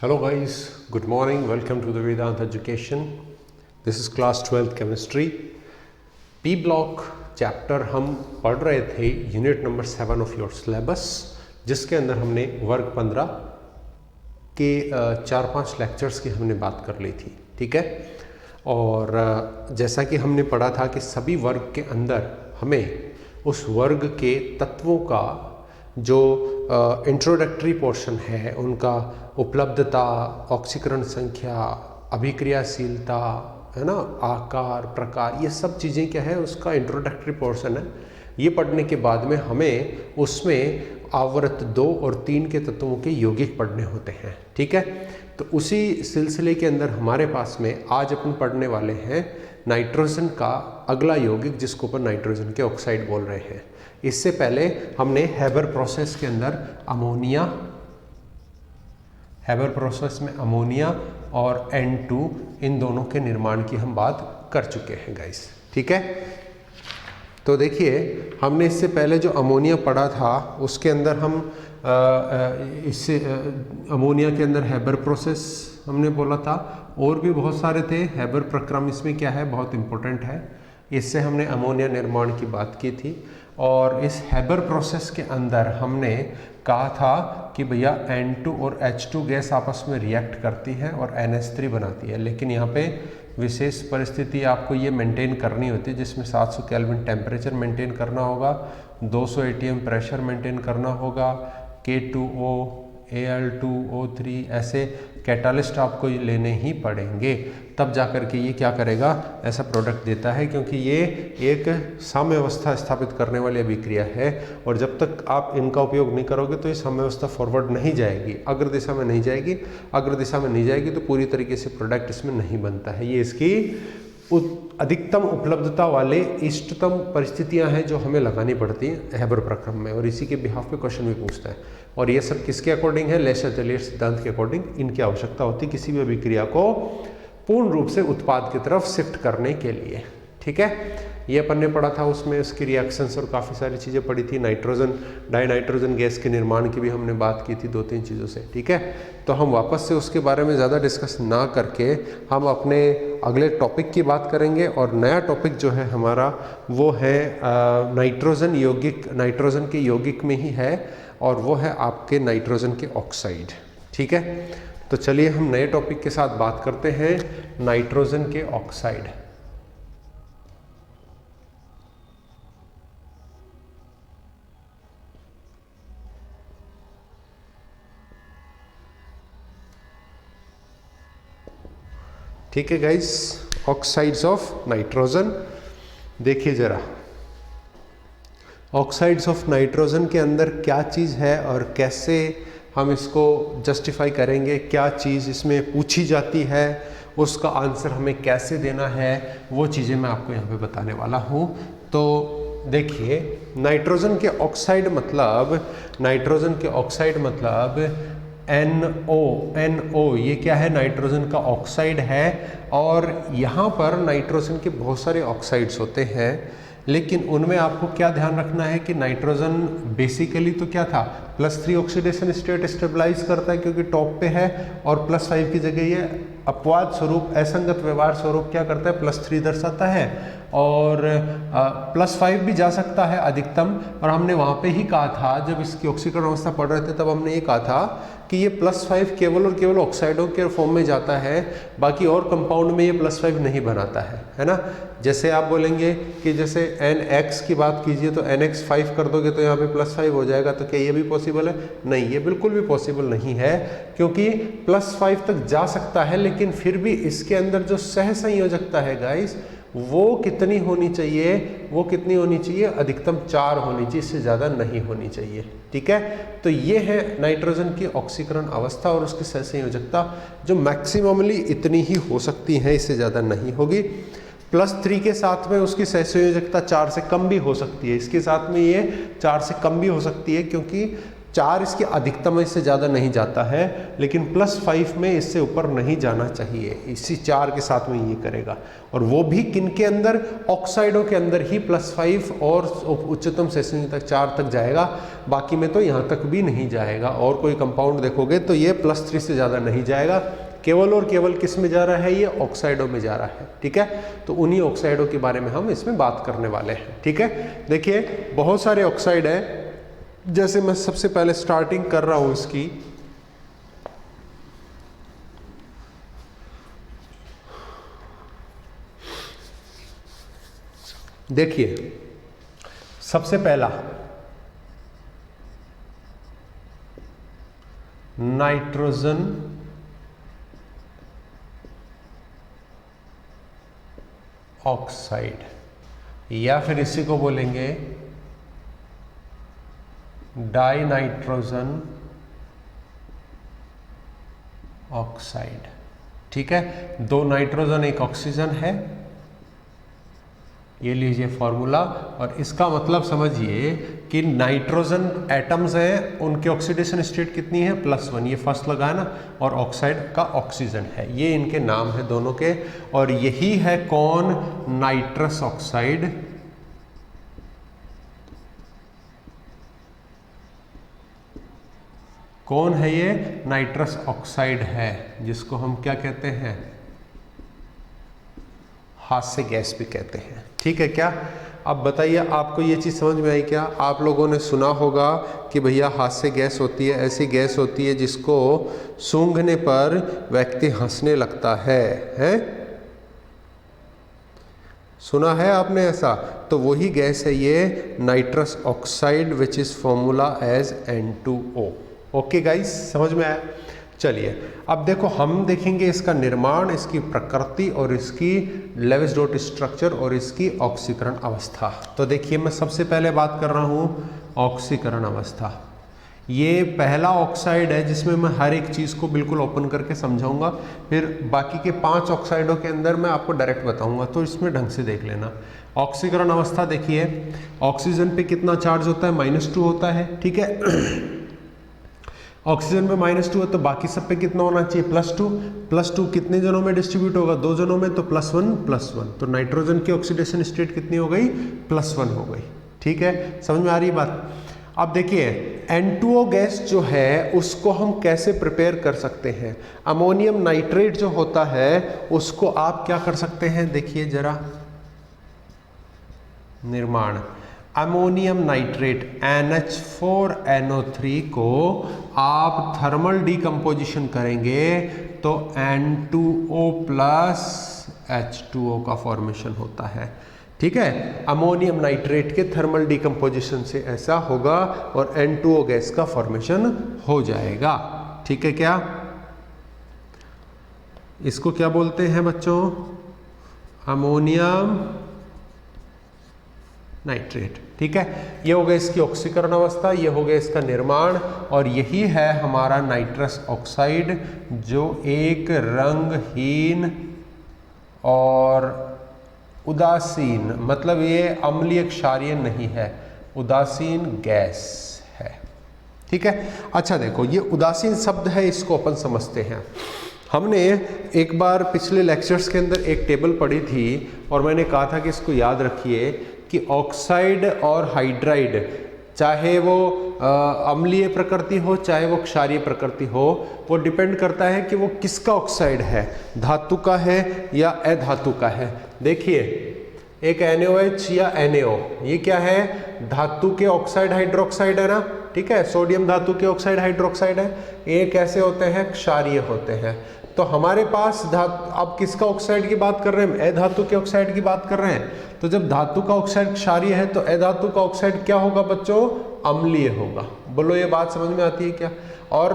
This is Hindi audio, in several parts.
Hello guys, good morning. Welcome to the Vedant Education. This is class 12th chemistry. P block chapter हम पढ़ रहे थे unit number 7 of your syllabus, जिसके अंदर हमने वर्ग 15 के 4-5 लेक्चर्स की हमने बात कर ली थी। ठीक है, और जैसा कि हमने पढ़ा था कि सभी वर्ग के अंदर हमें उस वर्ग के तत्वों का जो इंट्रोडक्टरी पोर्शन है, उनका उपलब्धता, ऑक्सीकरण संख्या, अभिक्रियाशीलता, है ना, आकार, प्रकार, ये सब चीज़ें क्या है, उसका इंट्रोडक्टरी पोर्शन है। ये पढ़ने के बाद में हमें उसमें आवर्त 2 और 3 के तत्वों के यौगिक पढ़ने होते हैं। ठीक है, तो उसी सिलसिले के अंदर हमारे पास में आज अपन पढ़ने वाले हैं नाइट्रोजन का अगला यौगिक, जिसको अपन नाइट्रोजन के ऑक्साइड बोल रहे हैं। इससे पहले हमने हैबर प्रोसेस के अंदर हैबर प्रोसेस में अमोनिया और N2 इन दोनों के निर्माण की हम बात कर चुके हैं गाइस। ठीक है, तो देखिए हमने इससे पहले जो अमोनिया पढ़ा था उसके अंदर हम इससे अमोनिया के अंदर हैबर प्रोसेस हमने बोला था, और भी बहुत सारे थे। हैबर प्रक्रम इसमें क्या है, बहुत इंपॉर्टेंट है। इससे हमने अमोनिया निर्माण की बात की थी, और इस हैबर प्रोसेस के अंदर हमने कहा था कि भैया N2 और H2 गैस आपस में रिएक्ट करती है और NH3 बनाती है। लेकिन यहाँ पे विशेष परिस्थिति आपको ये मेंटेन करनी होती है, जिसमें 700 केल्विन टेम्परेचर मेंटेन करना होगा, 200 atm प्रेशर मेंटेन करना होगा, K2O, Al2O3 ऐसे कैटालिस्ट आपको लेने ही पड़ेंगे, तब जाकर के ये क्या करेगा, ऐसा प्रोडक्ट देता है। क्योंकि ये एक साम्यावस्था स्थापित करने वाली अभिक्रिया है, और जब तक आप इनका उपयोग नहीं करोगे तो ये साम्यावस्था फॉरवर्ड नहीं जाएगी, अग्र दिशा में नहीं जाएगी। अग्र दिशा में नहीं जाएगी तो पूरी तरीके से प्रोडक्ट इसमें नहीं बनता है। ये इसकी अधिकतम उपलब्धता वाले इष्टतम परिस्थितियां हैं जो हमें लगानी पड़ती हैं हैबर प्रक्रम में, और इसी के बिहाफ पे क्वेश्चन भी पूछता है। और ये सब किसके अकॉर्डिंग है, लेशर-जलियर सिद्धांत के अकॉर्डिंग इनकी आवश्यकता होती है किसी भी अभिक्रिया को पूर्ण रूप से उत्पाद की तरफ शिफ्ट करने के लिए। ठीक है, ये अपन ने पढ़ा था, उसमें उसकी रिएक्शंस और काफ़ी सारी चीज़ें पढ़ी थी। नाइट्रोजन डाइनाइट्रोजन गैस के निर्माण की भी हमने बात की थी 2-3 चीज़ों से। ठीक है, तो हम वापस से उसके बारे में ज़्यादा डिस्कस ना करके हम अपने अगले टॉपिक की बात करेंगे, और नया टॉपिक जो है हमारा वो है नाइट्रोजन यौगिक, नाइट्रोजन के यौगिक में ही है, और वो है आपके नाइट्रोजन के ऑक्साइड। ठीक है, तो चलिए हम नए टॉपिक के साथ बात करते हैं नाइट्रोजन के ऑक्साइड। ठीक है गाइस, ऑक्साइड्स ऑफ नाइट्रोजन देखिए जरा, ऑक्साइड्स ऑफ नाइट्रोजन के अंदर क्या चीज़ है और कैसे हम इसको जस्टिफाई करेंगे, क्या चीज़ इसमें पूछी जाती है, उसका आंसर हमें कैसे देना है, वो चीज़ें मैं आपको यहाँ पे बताने वाला हूँ। तो देखिए, नाइट्रोजन के ऑक्साइड मतलब NO ये क्या है, नाइट्रोजन का ऑक्साइड है। और यहाँ पर नाइट्रोजन के बहुत सारे ऑक्साइड्स होते हैं, लेकिन उनमें आपको क्या ध्यान रखना है कि नाइट्रोजन बेसिकली तो क्या था, +3 ऑक्सीडेशन स्टेट स्टेबलाइज करता है क्योंकि टॉप पे है, और +5 की जगह ये अपवाद स्वरूप, असंगत व्यवहार स्वरूप क्या करता है, +3 दर्शाता है, और +5 भी जा सकता है अधिकतम। और हमने वहाँ पे ही कहा था, जब इसकी ऑक्सीकरण अवस्था पढ़ रहे थे तब हमने ये कहा था कि ये +5 केवल और केवल ऑक्साइडों के फॉर्म में जाता है, बाकी और कंपाउंड में ये +5 नहीं बनाता है ना। जैसे आप बोलेंगे कि जैसे NX की बात कीजिए तो NX5 कर दोगे तो यहाँ पे +5 हो जाएगा, तो क्या ये भी पॉसिबल है? नहीं, ये बिल्कुल भी पॉसिबल नहीं है, क्योंकि +5 तक जा सकता है, लेकिन फिर भी इसके अंदर जो सह संयोजकता है गाइस, वो कितनी होनी चाहिए, अधिकतम 4 होनी चाहिए, इससे ज़्यादा नहीं होनी चाहिए। ठीक है, तो ये है नाइट्रोजन की ऑक्सीकरण अवस्था और उसकी सहसंयोजकता, जो मैक्सिममली इतनी ही हो सकती है, इससे ज़्यादा नहीं होगी। +3 के साथ में उसकी सहसंयोजकता 4 से कम भी हो सकती है, इसके साथ में ये 4 से कम भी हो सकती है, क्योंकि 4 इसकी अधिकतम इससे ज़्यादा नहीं जाता है, लेकिन +5 में इससे ऊपर नहीं जाना चाहिए। इसी 4 के साथ में ये करेगा, और वो भी किन के अंदर, ऑक्साइडों के अंदर ही +5 और उच्चतम सेशन तक 4 तक जाएगा, बाकी में तो यहाँ तक भी नहीं जाएगा। और कोई कंपाउंड देखोगे तो ये +3 से ज़्यादा नहीं जाएगा, केवल और केवल किस में जा रहा है, ये ऑक्साइडों में जा रहा है। ठीक है, तो उन्हीं ऑक्साइडों के बारे में हम इसमें बात करने वाले हैं। ठीक है, देखिए बहुत सारे ऑक्साइड है। जैसे मैं सबसे पहले स्टार्टिंग कर रहा हूं इसकी, देखिए सबसे पहला नाइट्रोजन ऑक्साइड, या फिर इसी को बोलेंगे डाइनाइट्रोजन ऑक्साइड। ठीक है, 2 नाइट्रोजन 1 ऑक्सीजन है, ये लीजिए फॉर्मूला। और इसका मतलब समझिए कि नाइट्रोजन एटम्स हैं, उनके ऑक्सीडेशन स्टेट कितनी है, +1, ये फर्स्ट लगा है ना, और ऑक्साइड का ऑक्सीजन है, ये इनके नाम है दोनों के। और यही है कौन, नाइट्रस ऑक्साइड। कौन है ये, नाइट्रस ऑक्साइड है, जिसको हम क्या कहते हैं, हास्य गैस भी कहते हैं। ठीक है क्या, अब बताइए आपको ये चीज़ समझ में आई क्या? आप लोगों ने सुना होगा कि भैया हास्य गैस होती है, ऐसी गैस होती है जिसको सूंघने पर व्यक्ति हंसने लगता है, हैं? सुना है आपने ऐसा? तो वही गैस है ये nitrous oxide, which is formula as N2O। Okay guys, समझ में आया? चलिए अब देखो, हम देखेंगे इसका निर्माण, इसकी प्रकृति और इसकी लेविस डॉट स्ट्रक्चर और इसकी ऑक्सीकरण अवस्था। तो देखिए मैं सबसे पहले बात कर रहा हूँ ऑक्सीकरण अवस्था। ये पहला ऑक्साइड है जिसमें मैं हर एक चीज़ को बिल्कुल ओपन करके समझाऊंगा, फिर बाकी के 5 ऑक्साइडों के अंदर मैं आपको डायरेक्ट बताऊंगा, तो इसमें ढंग से देख लेना। ऑक्सीकरण अवस्था देखिए, ऑक्सीजन पे कितना चार्ज होता है, -2 होता है। ठीक है, ऑक्सीजन पे -2 है, तो बाकी सब पे कितना होना चाहिए, +2। +2 कितने जनों में डिस्ट्रीब्यूट होगा, 2 जनों में, तो +1 तो नाइट्रोजन की ऑक्सीडेशन स्टेट कितनी हो गई, +1 हो गई। ठीक है, समझ में आ रही बात? अब देखिए N2O गैस जो है उसको हम कैसे प्रिपेयर कर सकते हैं। अमोनियम नाइट्रेट जो होता है उसको आप क्या कर सकते हैं, देखिए जरा निर्माण। अमोनियम नाइट्रेट NH4NO3 को आप थर्मल डिकम्पोजिशन करेंगे तो N2O + H2O का फॉर्मेशन होता है। ठीक है, अमोनियम नाइट्रेट के थर्मल डिकम्पोजिशन से ऐसा होगा और N2O गैस का फॉर्मेशन हो जाएगा। ठीक है क्या, इसको क्या बोलते हैं बच्चों, अमोनियम नाइट्रेट। ठीक है, ये हो गया इसकी ऑक्सीकरण अवस्था, ये हो गया इसका निर्माण, और यही है हमारा नाइट्रस ऑक्साइड जो एक रंगहीन और उदासीन, मतलब ये अम्लीय क्षारीय नहीं है, उदासीन गैस है। ठीक है, अच्छा देखो ये उदासीन शब्द है, इसको अपन समझते हैं। हमने एक बार पिछले लेक्चर्स के अंदर एक टेबल पढ़ी थी और मैंने कहा था कि इसको याद रखिए कि ऑक्साइड और हाइड्राइड, चाहे वो अम्लीय प्रकृति हो चाहे वो क्षारीय प्रकृति हो, वो डिपेंड करता है कि वो किसका ऑक्साइड है, धातु का है या अधातु का है। देखिए एक NaOH या NaO, ये क्या है, धातु के ऑक्साइड हाइड्रोक्साइड है ना। ठीक है, सोडियम धातु के ऑक्साइड हाइड्रोक्साइड है, ये कैसे होते हैं, क्षारीय होते हैं। तो हमारे पास अब किसका ऑक्साइड की बात कर रहे हैं, हम अधातु के ऑक्साइड की बात कर रहे हैं। तो जब धातु का ऑक्साइड क्षारीय है तो अधातु का ऑक्साइड क्या होगा बच्चों, अम्लीय होगा। बोलो ये बात समझ में आती है क्या? और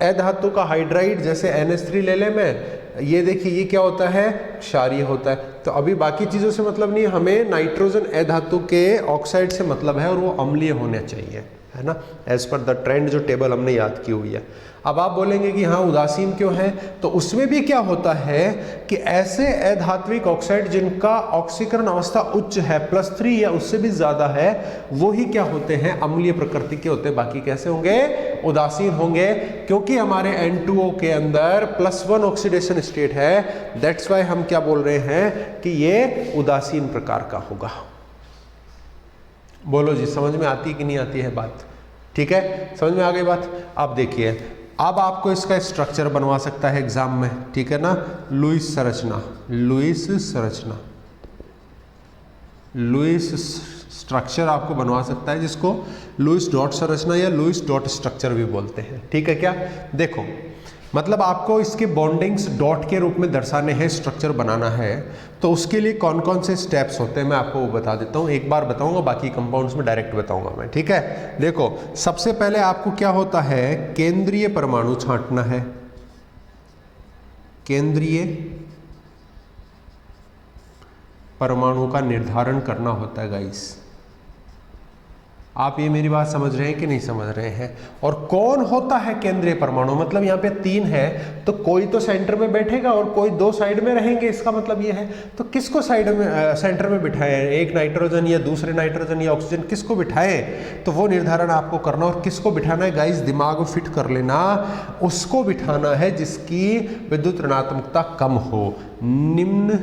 अधातु का हाइड्राइड जैसे NH3 ले ले मैं, ये देखिए ये क्या होता है, क्षारीय होता है। तो अभी बाकी चीज़ों से मतलब नहीं, हमें नाइट्रोजन अधातु के ऑक्साइड से मतलब है और वो अम्लीय होने चाहिए, है ना, एज पर द ट्रेंड जो टेबल हमने याद की हुई है। अब आप बोलेंगे कि हाँ उदासीन क्यों है, तो उसमें भी क्या होता है कि ऐसे अधात्विक ऑक्साइड जिनका ऑक्सीकरण अवस्था उच्च है +3 या उससे भी ज्यादा है, वो ही क्या होते हैं, अम्लीय प्रकृति के होते हैं। बाकी कैसे होंगे, उदासीन होंगे, क्योंकि हमारे N2O के अंदर +1 ऑक्सीडेशन स्टेट है। दैट्स वाई हम क्या बोल रहे हैं कि ये उदासीन प्रकार का होगा। बोलो जी, समझ में आती कि नहीं आती है बात? ठीक है, समझ में आ गई बात। अब देखिए, अब आपको इसका स्ट्रक्चर बनवा सकता है एग्जाम में, ठीक है ना, लुईस संरचना, लुईस संरचना, लुईस स्ट्रक्चर आपको बनवा सकता है, जिसको लुईस डॉट संरचना या लुईस डॉट स्ट्रक्चर भी बोलते हैं। ठीक है क्या, देखो मतलब आपको इसके बॉन्डिंग्स डॉट के रूप में दर्शाने हैं, स्ट्रक्चर बनाना है, तो उसके लिए कौन कौन से स्टेप्स होते हैं मैं आपको वो बता देता हूँ। एक बार बताऊंगा, बाकी कंपाउंड्स में डायरेक्ट बताऊंगा मैं। ठीक है, देखो सबसे पहले आपको क्या होता है, केंद्रीय परमाणु छांटना है, केंद्रीय परमाणु का निर्धारण करना होता है गाइस। आप ये मेरी बात समझ रहे हैं कि नहीं समझ रहे हैं? और कौन होता है केंद्रीय परमाणु, मतलब यहाँ पे 3 है, तो कोई तो सेंटर में बैठेगा और कोई 2 साइड में रहेंगे, इसका मतलब ये है। तो किसको साइड में सेंटर में बिठाएं, एक नाइट्रोजन या दूसरे नाइट्रोजन या ऑक्सीजन, किसको बिठाएं, तो वो निर्धारण आपको करना। और किसको बिठाना है गाइस, दिमाग में फिट कर लेना, उसको बिठाना है जिसकी विद्युत ऋणात्मकता कम हो। निम्न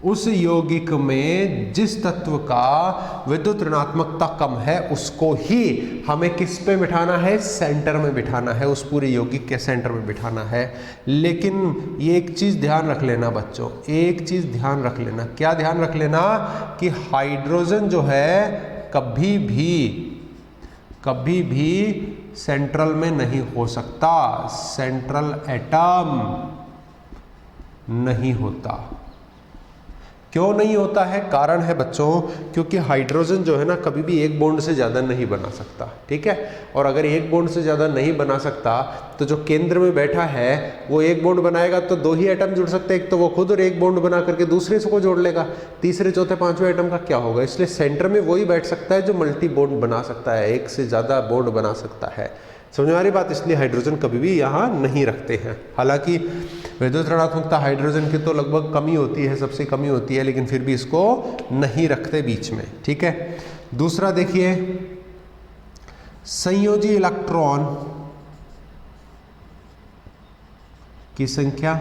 उस यौगिक में जिस तत्व का विद्युत ऋणात्मकता कम है उसको ही हमें किस पे बिठाना है, सेंटर में बिठाना है, उस पूरे यौगिक के सेंटर में बिठाना है। लेकिन ये एक चीज ध्यान रख लेना बच्चों, एक चीज ध्यान रख लेना, क्या ध्यान रख लेना कि हाइड्रोजन जो है कभी भी सेंट्रल में नहीं हो सकता, सेंट्रल एटम नहीं होता। क्यों नहीं होता है, कारण है बच्चों, क्योंकि हाइड्रोजन जो है ना कभी भी एक बॉन्ड से ज़्यादा नहीं बना सकता। ठीक है, और अगर एक बॉन्ड से ज़्यादा नहीं बना सकता तो जो केंद्र में बैठा है वो एक बॉन्ड बनाएगा तो 2 ही एटम जुड़ सकते हैं, एक तो वो खुद और एक बॉन्ड बना करके दूसरे से को जोड़ लेगा, तीसरे चौथे पांचवें एटम का क्या होगा। इसलिए सेंटर में वही बैठ सकता है जो मल्टी बॉन्ड बना सकता है, एक से ज़्यादा बॉन्ड बना सकता है। समझ में आ रही बात? इसलिए हाइड्रोजन कभी भी यहाँ नहीं रखते हैं। हालांकि विद्युत ऋणात्मकता हाइड्रोजन की तो लगभग कमी होती है, सबसे कमी होती है, लेकिन फिर भी इसको नहीं रखते बीच में। ठीक है, दूसरा देखिए, संयोजी इलेक्ट्रॉन की संख्या।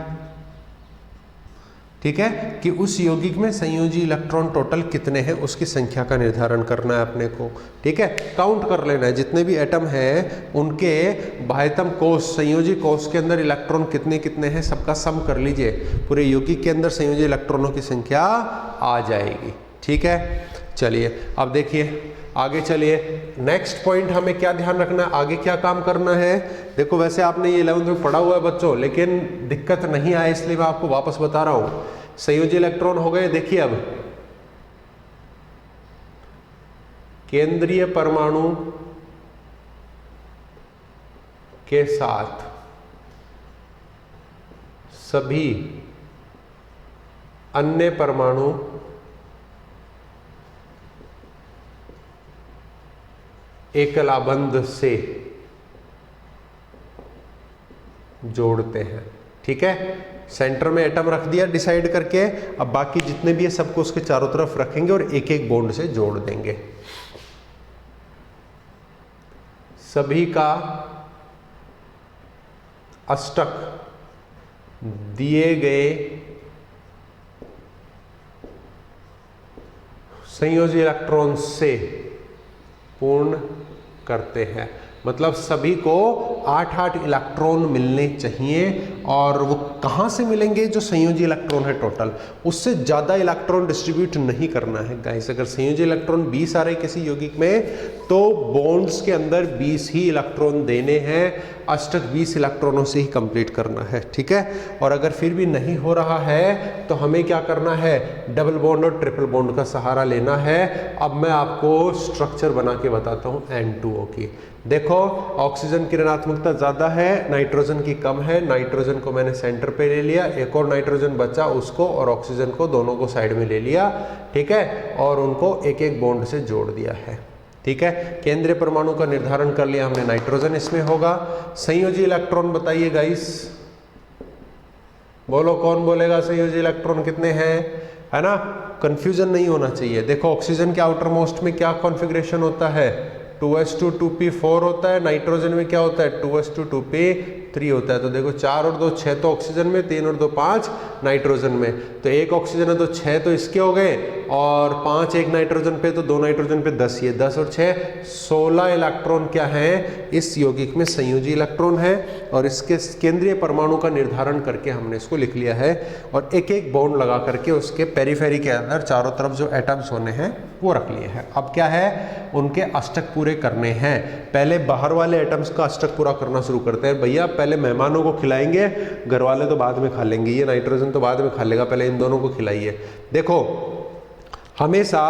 ठीक है, कि उस यौगिक में संयोजी इलेक्ट्रॉन टोटल कितने हैं उसकी संख्या का निर्धारण करना है अपने को। ठीक है, काउंट कर लेना है जितने भी एटम हैं उनके बाह्यतम कोश, संयोजी कोश के अंदर इलेक्ट्रॉन कितने कितने हैं सबका सम कर लीजिए, पूरे यौगिक के अंदर संयोजी इलेक्ट्रॉनों की संख्या आ जाएगी। ठीक है, चलिए अब देखिए आगे चलिए, नेक्स्ट पॉइंट हमें क्या ध्यान रखना है, आगे क्या काम करना है। देखो वैसे आपने ये 11th में पढ़ा हुआ है बच्चों, लेकिन दिक्कत नहीं आए इसलिए मैं आपको वापस बता रहा हूं। संयोजी इलेक्ट्रॉन हो गए, देखिए अब केंद्रीय परमाणु के साथ सभी अन्य परमाणु एकलाबंध से जोड़ते हैं। ठीक है, सेंटर में एटम रख दिया डिसाइड करके, अब बाकी जितने भी है सबको उसके चारों तरफ रखेंगे और एक एक बॉन्ड से जोड़ देंगे। सभी का अष्टक दिए गए संयोजी इलेक्ट्रॉन से पूर्ण करते हैं। मतलब सभी को 8-8 इलेक्ट्रॉन मिलने चाहिए, और वो कहाँ से मिलेंगे, जो संयोजी इलेक्ट्रॉन है टोटल, उससे ज़्यादा इलेक्ट्रॉन डिस्ट्रीब्यूट नहीं करना है गाइस। अगर संयोजी इलेक्ट्रॉन 20 आ रहे किसी यौगिक में तो बॉन्ड्स के अंदर 20 ही इलेक्ट्रॉन देने हैं, अष्टक 20 इलेक्ट्रॉनों से ही कंप्लीट करना है। ठीक है, और अगर फिर भी नहीं हो रहा है तो हमें क्या करना है, डबल बॉन्ड और ट्रिपल बॉन्ड का सहारा लेना है। अब मैं आपको स्ट्रक्चर बना के बताता हूँ N2O की। देखो ऑक्सीजन की ऋणात्मक ऋणात्मकता ज़्यादा है, नाइट्रोजन की कम है। नाइट्रोजन को मैंने सेंटर पे ले लिया, एक और नाइट्रोजन बचा, उसको और ऑक्सीजन को दोनों को साइड में ले लिया, ठीक है, और उनको एक एक बॉन्ड से जोड़ दिया है, ठीक है। केंद्रीय परमाणु का निर्धारण कर लिया हमने, नाइट्रोजन इसमें होगा। संयोजी इलेक्ट्रॉन बताइए गाइस, बोलो कौन बोलेगा संयोजी इलेक्ट्रॉन कितने हैं, है ना, कंफ्यूजन नहीं होना चाहिए। देखो ऑक्सीजन के आउटर मोस्ट में क्या कॉन्फ़िगरेशन होता है, 2s2 2p4 होता है, नाइट्रोजन में क्या होता है 2s2 2p3 होता है। तो देखो 4 और 2 6 तो ऑक्सीजन में, 3 और 2 5 नाइट्रोजन में, तो एक ऑक्सीजन है तो 6 तो इसके हो गए, और 5 एक नाइट्रोजन पे तो 2 नाइट्रोजन पे 10, ये 10 और 6 16 इलेक्ट्रॉन क्या है इस यौगिक में संयोजी इलेक्ट्रॉन है। और इसके केंद्रीय परमाणु का निर्धारण करके हमने इसको लिख लिया है, और एक एक बॉन्ड लगा करके उसके पेरिफेरी के अंदर चारों तरफ जो एटम्स होने हैं वो रख लिए हैं। अब क्या है, उनके अष्टक पूरे करने हैं। पहले बाहर वाले एटम्स का अष्टक पूरा करना शुरू करते हैं। भैया पहले मेहमानों को खिलाएंगे, घर वाले तो बाद में खा लेंगे, ये नाइट्रोजन तो बाद में खा लेगा, पहले इन दोनों को खिलाइए। देखो हमेशा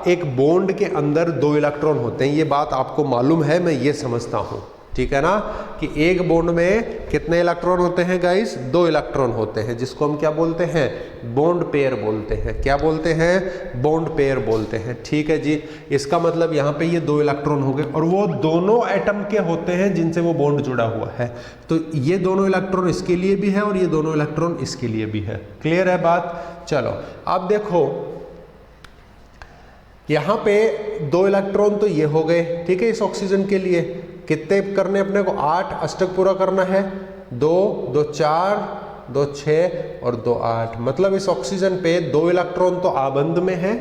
एक बॉन्ड के अंदर 2 इलेक्ट्रॉन होते हैं, ये बात आपको मालूम है, मैं ये समझता हूँ, ठीक है ना, कि एक बॉन्ड में कितने इलेक्ट्रॉन होते हैं गाइस, 2 इलेक्ट्रॉन होते हैं, जिसको हम क्या बोलते हैं, बॉन्ड पेयर बोलते हैं। क्या बोलते हैं, बॉन्ड पेयर बोलते हैं, ठीक है जी। इसका मतलब यहाँ पे ये 2 इलेक्ट्रॉन हो गए, और वो दोनों एटम के होते हैं जिनसे वो बॉन्ड जुड़ा हुआ है। तो ये दोनों इलेक्ट्रॉन इसके लिए भी है और ये दोनों इलेक्ट्रॉन इसके लिए भी है। क्लियर है बात। चलो अब देखो यहाँ पे 2 इलेक्ट्रॉन तो ये हो गए, ठीक है, इस ऑक्सीजन के लिए कितने करने अपने को, 8 अष्टक पूरा करना है, 2 2 4 2 6 और 2 8। मतलब इस ऑक्सीजन पे 2 इलेक्ट्रॉन तो आबंध में है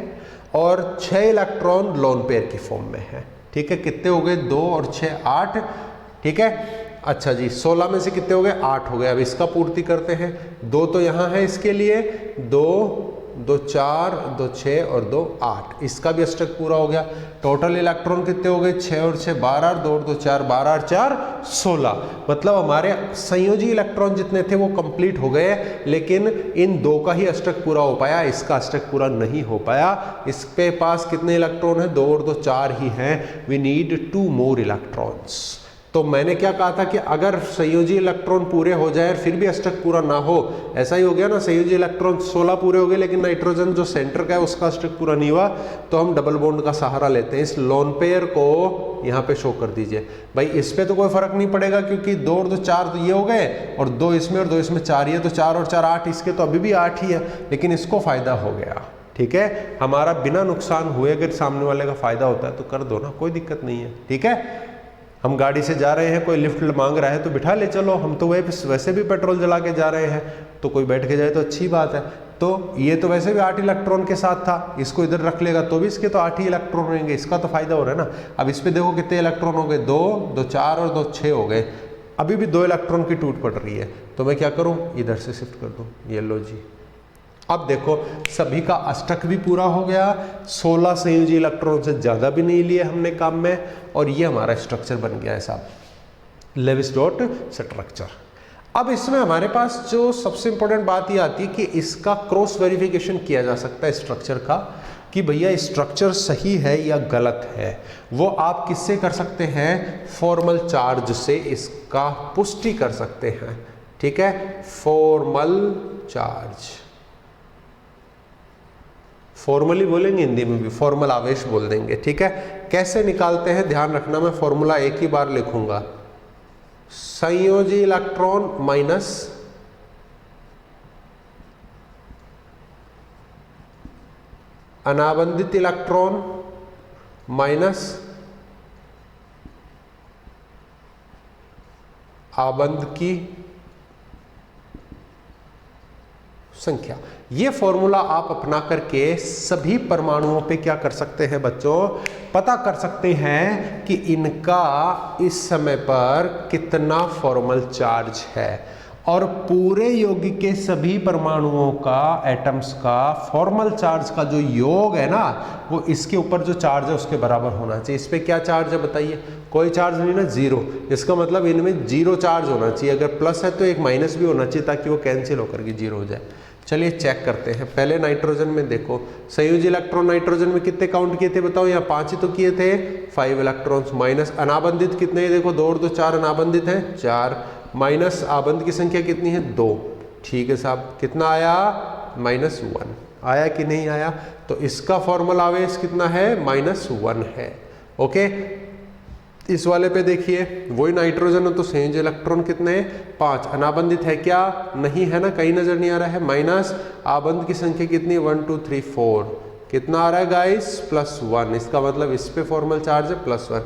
और 6 इलेक्ट्रॉन लोन पेयर की फॉर्म में है, ठीक है। कितने हो गए, 2 और 6 8, ठीक है। अच्छा जी, 16 में से कितने हो गए, 8 हो गए। अब इसका पूर्ति करते हैं, 2 तो यहाँ है इसके लिए, 2 2 4 2 6 और 2 8, इसका भी अष्टक पूरा हो गया। टोटल इलेक्ट्रॉन कितने हो गए, 6 और 6 12, 2 और 2 4 12 और 4 16। मतलब हमारे संयोजी इलेक्ट्रॉन जितने थे वो कंप्लीट हो गए, लेकिन इन 2 का ही अष्टक पूरा हो पाया, इसका अष्टक पूरा नहीं हो पाया। इसके पास कितने इलेक्ट्रॉन है, 2 और 2 4 ही हैं। We need 2 more electrons. तो मैंने क्या कहा था कि अगर संयोजी इलेक्ट्रॉन पूरे हो जाए फिर भी अष्टक पूरा ना हो, ऐसा ही हो गया ना, संयोजी इलेक्ट्रॉन 16 पूरे हो गए लेकिन नाइट्रोजन जो सेंटर का है उसका अष्टक पूरा नहीं हुआ, तो हम डबल बॉन्ड का सहारा लेते हैं। इस लोन पेयर को यहाँ पे शो कर दीजिए भाई, इस पे तो कोई फर्क नहीं पड़ेगा क्योंकि 2 और 2 4 तो ये हो गए, और 2 इसमें और 2 इसमें 4 ये, तो 4 और 4 8, इसके तो अभी भी 8 ही है, लेकिन इसको फायदा हो गया, ठीक है। हमारा बिना नुकसान हुए अगर सामने वाले का फायदा होता है तो कर दो ना, कोई दिक्कत नहीं है, ठीक है। हम गाड़ी से जा रहे हैं, कोई लिफ्ट मांग रहा है तो बिठा ले चलो, हम तो वैसे भी पेट्रोल जला के जा रहे हैं, तो कोई बैठ के जाए तो अच्छी बात है। तो ये तो वैसे भी 8 इलेक्ट्रॉन के साथ था, इसको इधर रख लेगा तो भी इसके तो 8 ही इलेक्ट्रॉन रहेंगे, इसका तो फायदा हो रहा है ना। अब इस पे देखो कितने इलेक्ट्रॉन हो गए, 2 2 4 और 2 6 हो गए, अभी भी 2 इलेक्ट्रॉन की टूट पड़ रही है, तो मैं क्या करूँ, इधर से शिफ्ट कर दूँ, ये लो जी। अब देखो सभी का अष्टक भी पूरा हो गया, 16 संयोजी इलेक्ट्रॉन से ज़्यादा भी नहीं लिए हमने काम में, और ये हमारा स्ट्रक्चर बन गया है साहब, लेविस डॉट स्ट्रक्चर। अब इसमें हमारे पास जो सबसे इंपॉर्टेंट बात ये आती है कि इसका क्रॉस वेरिफिकेशन किया जा सकता है स्ट्रक्चर का, कि भैया स्ट्रक्चर सही है या गलत है। वो आप किससे कर सकते हैं, फॉर्मल चार्ज से इसका पुष्टि कर सकते हैं, ठीक है, फॉर्मल चार्ज। फॉर्मली बोलेंगे हिंदी में भी, फॉर्मल आवेश बोल देंगे, ठीक है। कैसे निकालते हैं ध्यान रखना, मैं फॉर्मूला एक ही बार लिखूंगा, संयोजी इलेक्ट्रॉन माइनस अनाबंधित इलेक्ट्रॉन माइनस आबंध की संख्या। ये फॉर्मूला आप अपना करके सभी परमाणुओं पे क्या कर सकते हैं बच्चों, पता कर सकते हैं कि इनका इस समय पर कितना फॉर्मल चार्ज है, और पूरे यौगिक के सभी परमाणुओं का, एटम्स का फॉर्मल चार्ज का जो योग है ना, वो इसके ऊपर जो चार्ज है उसके बराबर होना चाहिए। इस पे क्या चार्ज है बताइए, कोई चार्ज नहीं ना, 0। इसका मतलब इनमें 0 चार्ज होना चाहिए, अगर प्लस है तो एक माइनस भी होना चाहिए ताकि वो कैंसिल होकर के 0 हो जाए। चलिए चेक करते हैं। पहले नाइट्रोजन में देखो, संयोजी इलेक्ट्रॉन नाइट्रोजन में कितने काउंट किए थे बताओ, यहाँ 5 ही तो किए थे, 5 इलेक्ट्रॉन्स। माइनस अनाबंधित कितने हैं, देखो 2 और 2 4 अनाबंधित हैं 4, माइनस आबंध की संख्या कितनी है 2। ठीक है साहब, कितना आया -1 आया कि नहीं आया। तो इसका फॉर्मल आवेश कितना है -1 है। ओके, इस वाले पे देखिए वही नाइट्रोजन है तो संयोजी इलेक्ट्रॉन कितने हैं 5, अनाबंधित है क्या, नहीं है ना, कहीं नजर नहीं आ रहा है। माइनस आबंध की संख्या कितनी 1 2 3 4, कितना आ रहा है गाइस +1, इसका मतलब इस पे फॉर्मल चार्ज है +1।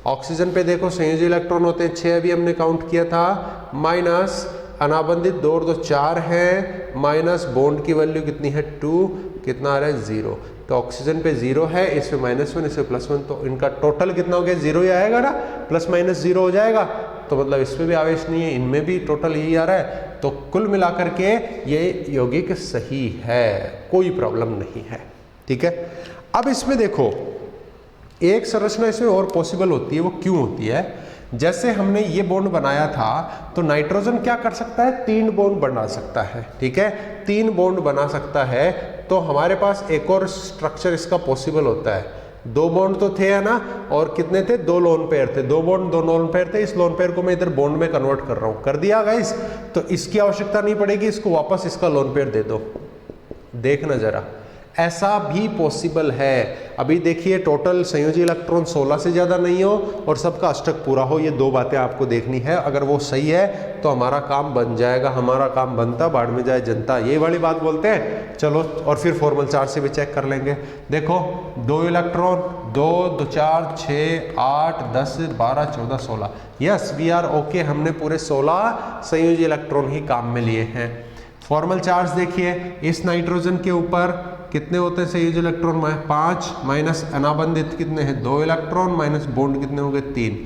ऑक्सीजन पे देखो संयोजी इलेक्ट्रॉन होते हैं 6, अभी हमने काउंट किया था, माइनस अनाबंधित 2 और 2 4 है, माइनस बॉन्ड की वैल्यू कितनी है 2, कितना आ रहा है 0। तो ऑक्सीजन पे 0 है, इस पे -1, इस पे +1, तो इनका टोटल कितना हो गया 0 ही आएगा ना, ±0 हो जाएगा। तो मतलब इस पे भी आवेश नहीं है, इनमें भी टोटल यही आ रहा है। तो कुल मिलाकर के ये यौगिक सही है, कोई प्रॉब्लम नहीं है। ठीक है, अब इसमें देखो एक संरचना इसमें और पॉसिबल होती है, वो क्यों होती है, जैसे हमने ये बॉन्ड बनाया था तो नाइट्रोजन क्या कर सकता है 3 बॉन्ड बना सकता है। ठीक है, 3 बॉन्ड बना सकता है, तो हमारे पास एक और स्ट्रक्चर इसका पॉसिबल होता है। 2 बॉन्ड तो थे है ना, और कितने थे 2 लोन पेयर थे, 2 बॉन्ड 2 लोन पेयर थे, इस लोन पेयर को मैं इधर बॉन्ड में कन्वर्ट कर रहा हूं, कर दिया गाइस। तो इसकी आवश्यकता नहीं पड़ेगी, इसको वापस इसका लोन पेयर दे दो। देखना जरा, ऐसा भी पॉसिबल है। अभी देखिए टोटल संयोजी इलेक्ट्रॉन 16 से ज़्यादा नहीं हो और सबका अष्टक पूरा हो, ये 2 बातें आपको देखनी है। अगर वो सही है तो हमारा काम बन जाएगा, हमारा काम बनता बाढ़ में जाए जनता, ये वाली बात बोलते हैं। चलो, और फिर फॉर्मल चार्ज से भी चेक कर लेंगे। देखो 2 electron, 2 2 4 6 8 10 12 14 16, yes we are okay, हमने पूरे 16 संयोजी इलेक्ट्रॉन ही काम में लिए हैं। फॉर्मल चार्ज देखिए, इस नाइट्रोजन के ऊपर कितने होते हैं संयोजी इलेक्ट्रॉन 5, माइनस अनाबंधित कितने हैं 2 इलेक्ट्रॉन, माइनस बॉन्ड कितने हो गए 3,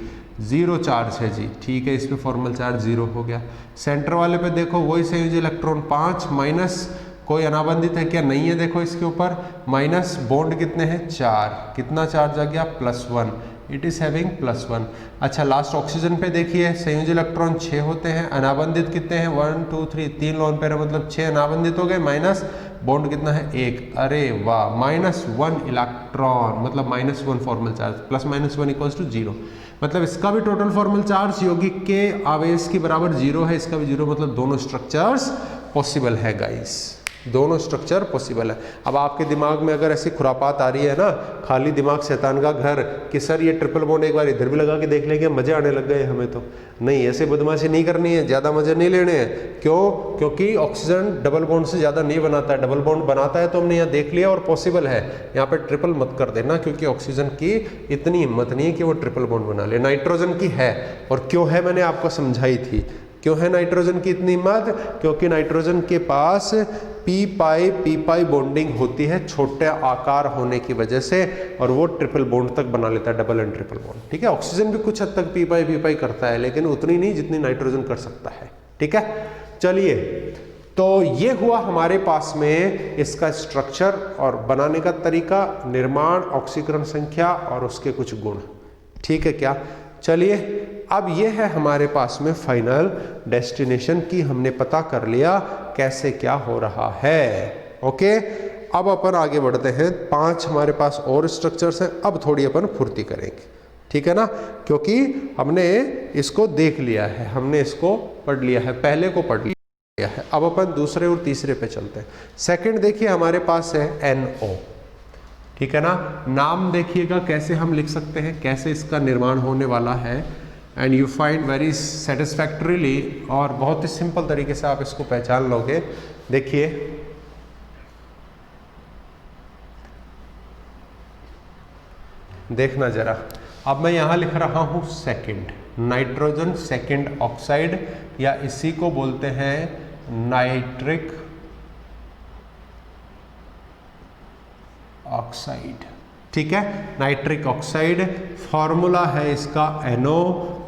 0 चार्ज है जी। ठीक है, इस पे फॉर्मल चार्ज 0 हो गया। सेंटर वाले पे देखो वही संयोजी इलेक्ट्रॉन 5, माइनस कोई अनाबंधित है क्या, नहीं है, देखो इसके ऊपर, माइनस बॉन्ड कितने हैं 4, कितना चार्ज आ गया +1, इट इज हैविंग +1। अच्छा, लास्ट ऑक्सीजन पे देखिए संयोजी इलेक्ट्रॉन 6 होते हैं, अनाबंधित कितने हैं 1 2 3, 3 लोन पेयर मतलब 6 अनाबंधित हो गए, माइनस बॉन्ड कितना है 1, अरे वाह, -1 इलेक्ट्रॉन मतलब -1 फॉर्मल चार्ज, +-1 = 0, मतलब इसका भी टोटल फॉर्मल चार्ज यौगिक के आवेश के बराबर 0 है, इसका भी 0, मतलब दोनों स्ट्रक्चर्स पॉसिबल है गाइस, दोनों स्ट्रक्चर पॉसिबल है। अब आपके दिमाग में अगर ऐसी खुरापात आ रही है ना, खाली दिमाग शैतान का घर, कि सर ये ट्रिपल बॉन्ड एक बार इधर भी लगा के देख लेंगे, मजे आने लग गए हमें, तो नहीं, ऐसे बदमाशी नहीं करनी है, ज़्यादा मजे नहीं लेने हैं। क्यों? क्योंकि ऑक्सीजन डबल बॉन्ड से ज़्यादा नहीं बनाता है, डबल बॉन्ड बनाता है तो हमने यहाँ देख लिया और पॉसिबल है। यहाँ पे ट्रिपल मत कर देना, क्योंकि ऑक्सीजन की इतनी हिम्मत नहीं है कि वो ट्रिपल बॉन्ड बना ले, नाइट्रोजन की है। और क्यों है मैंने आपको समझाई थी, क्यों है नाइट्रोजन की इतनी हिम्मत, क्योंकि नाइट्रोजन के पास पी पाई बॉन्डिंग होती है छोटे आकार होने की वजह से, और वो ट्रिपल बॉन्ड तक बना लेता है, डबल एंड ट्रिपल बॉन्ड। ठीक है, ऑक्सीजन भी कुछ हद तक पी पाई करता है, लेकिन उतनी नहीं जितनी नाइट्रोजन कर सकता है। ठीक है, चलिए, तो ये हुआ हमारे पास में इसका स्ट्रक्चर और बनाने का तरीका, निर्माण, ऑक्सीकरण संख्या और उसके कुछ गुण। ठीक है क्या? चलिए, अब ये है हमारे पास में फाइनल डेस्टिनेशन की, हमने पता कर लिया कैसे क्या हो रहा है। ओके, अब अपन आगे बढ़ते हैं। 5 हमारे पास और स्ट्रक्चर्स हैं, अब थोड़ी अपन फुर्ती करेंगे। ठीक है ना, क्योंकि हमने इसको देख लिया है, हमने इसको पढ़ लिया है, पहले को पढ़ लिया है। अब अपन दूसरे और तीसरे पे चलते हैं। सेकंड देखिए हमारे पास है NO। ठीक है ना, नाम देखिएगा कैसे हम लिख सकते हैं, कैसे इसका निर्माण होने वाला है, एंड यू फाइंड वेरी सेटिस्फैक्टरीली, और बहुत ही सिंपल तरीके से आप इसको पहचान लोगे। देखिए, देखना जरा, अब मैं यहां लिख रहा हूं सेकंड, नाइट्रोजन सेकंड ऑक्साइड, या इसी को बोलते हैं नाइट्रिक ऑक्साइड। ठीक है, नाइट्रिक ऑक्साइड, फॉर्मूला है इसका NO।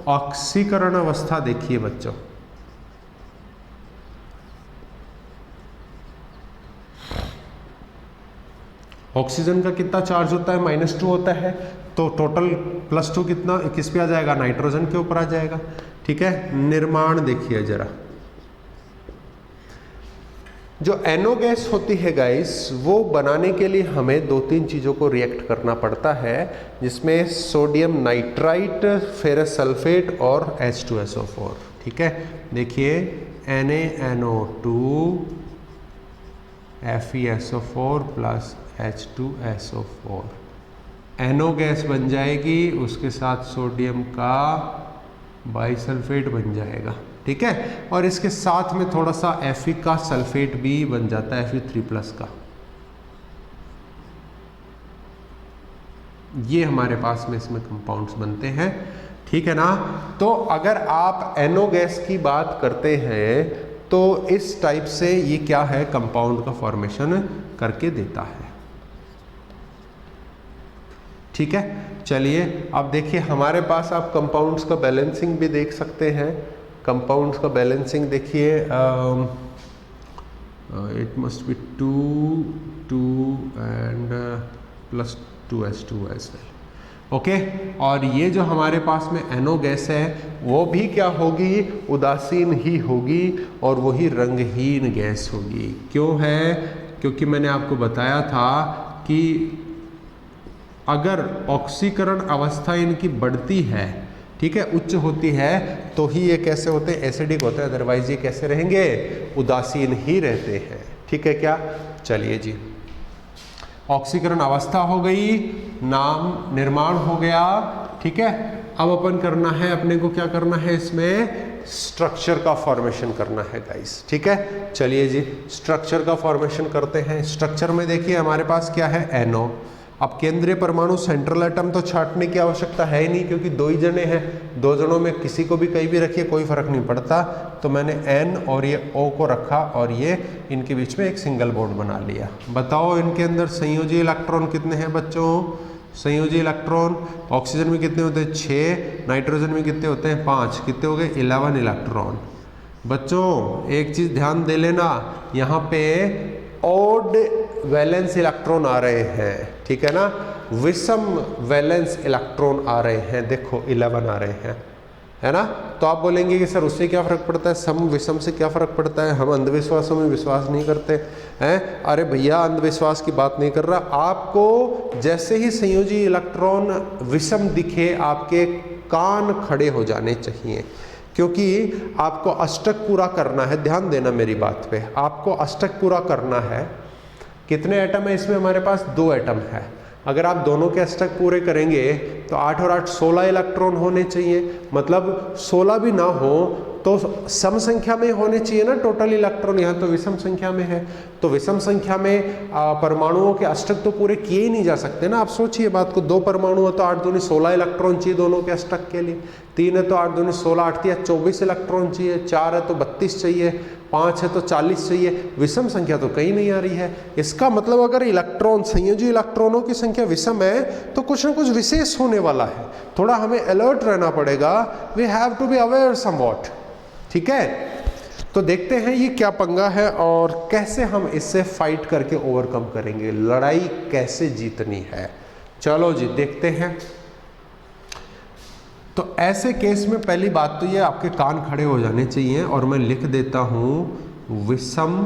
ऑक्सीकरण अवस्था देखिए बच्चों, ऑक्सीजन का कितना चार्ज होता है -2 होता है, तो टोटल +2 कितना किस पे आ जाएगा, नाइट्रोजन के ऊपर आ जाएगा। ठीक है, निर्माण देखिए जरा, जो NO गैस होती है गाइस, वो बनाने के लिए हमें 2-3 चीज़ों को रिएक्ट करना पड़ता है, जिसमें सोडियम नाइट्राइट, फेरस सल्फेट और H2SO4। ठीक है, देखिए NaNO2 FeSO4 plus H2SO4 NO gas बन जाएगी, उसके साथ सोडियम का बाइसल्फेट बन जाएगा। ठीक है, और इसके साथ में थोड़ा सा Fe का सल्फेट भी बन जाता है, Fe3+ का। ये हमारे पास में इसमें कंपाउंड्स बनते हैं। ठीक है ना। तो अगर आप NO गैस की बात करते हैं तो इस टाइप से ये क्या है, कंपाउंड का फॉर्मेशन करके देता है। ठीक है, चलिए अब देखिए हमारे पास आप कंपाउंड्स का बैलेंसिंग भी देख सकते हैं। कंपाउंड्स का बैलेंसिंग देखिए, it must be 2 and plus 2H2 as well. Okay, और ये जो हमारे पास में NO गैस है वो भी क्या होगी, उदासीन ही होगी और वही रंगहीन गैस होगी। क्यों है, क्योंकि मैंने आपको बताया था कि अगर ऑक्सीकरण अवस्था इनकी बढ़ती है, ठीक है, उच्च होती है, तो ही ये कैसे होते हैं, एसिडिक होते हैं, अदरवाइज ये कैसे रहेंगे, उदासीन ही रहते हैं। ठीक है क्या, चलिए जी, ऑक्सीकरण अवस्था हो गई, नाम निर्माण हो गया। ठीक है, अब अपन करना है, अपने को क्या करना है, इसमें स्ट्रक्चर का फॉर्मेशन करना है गाइस। ठीक है, चलिए जी स्ट्रक्चर का फॉर्मेशन करते हैं। स्ट्रक्चर में देखिए हमारे पास क्या है, NO। अब केंद्रीय परमाणु सेंट्रल एटम तो छांटने की आवश्यकता है ही नहीं, क्योंकि 2 ही जने हैं, 2 जनों में किसी को भी कहीं भी रखिए कोई फर्क नहीं पड़ता। तो मैंने N और ये O को रखा और ये इनके बीच में एक सिंगल बॉन्ड बना लिया। बताओ इनके अंदर संयोजी इलेक्ट्रॉन कितने हैं बच्चों, संयोजी इलेक्ट्रॉन ऑक्सीजन में कितने होते हैं, 6, नाइट्रोजन में कितने होते हैं, 5, कितने हो गए, 11 इलेक्ट्रॉन। बच्चों एक चीज ध्यान दे लेना, यहाँ पे ऑड वैलेंस इलेक्ट्रॉन आ रहे हैं। ठीक है ना, विषम वैलेंस इलेक्ट्रॉन आ रहे हैं, देखो 11 आ रहे हैं, है ना। तो आप बोलेंगे कि सर उससे क्या फर्क पड़ता है, सम विषम से क्या फर्क पड़ता है, हम अंधविश्वासों में विश्वास नहीं करते हैं। अरे भैया अंधविश्वास की बात नहीं कर रहा, आपको जैसे ही संयोजी इलेक्ट्रॉन विषम दिखे आपके कान खड़े हो जाने चाहिए, क्योंकि आपको अष्टक पूरा करना है। ध्यान देना मेरी बात पे, आपको अष्टक पूरा करना है। कितने एटम है इसमें, हमारे पास 2 एटम है। अगर आप दोनों के अष्टक पूरे करेंगे तो 8 और 8 16 इलेक्ट्रॉन होने चाहिए, मतलब 16 भी ना हो तो सम संख्या में होने चाहिए ना टोटल इलेक्ट्रॉन, यहाँ तो विषम संख्या में है। तो विषम संख्या में परमाणुओं के अष्टक तो पूरे किए ही नहीं जा सकते ना। आप सोचिए बात को, 2 परमाणु है तो 8 दूनी 16 इलेक्ट्रॉन चाहिए दोनों के अष्टक के लिए, 3 है तो 8 दूनी 16, 8 या 24 इलेक्ट्रॉन चाहिए, 4 है तो 32 चाहिए, 5 है तो 40 चाहिए। विषम संख्या तो कहीं नहीं आ रही है। इसका मतलब अगर इलेक्ट्रॉन, संयोजी इलेक्ट्रॉनों की संख्या विषम है तो कुछ ना कुछ विशेष होने वाला है, थोड़ा हमें अलर्ट रहना पड़ेगा। We have to be aware somewhat. ठीक है, तो देखते हैं ये क्या पंगा है और कैसे हम इससे फाइट करके ओवरकम करेंगे, लड़ाई कैसे जीतनी है। चलो जी देखते हैं। तो ऐसे केस में पहली बात तो ये आपके कान खड़े हो जाने चाहिए और मैं लिख देता हूं विषम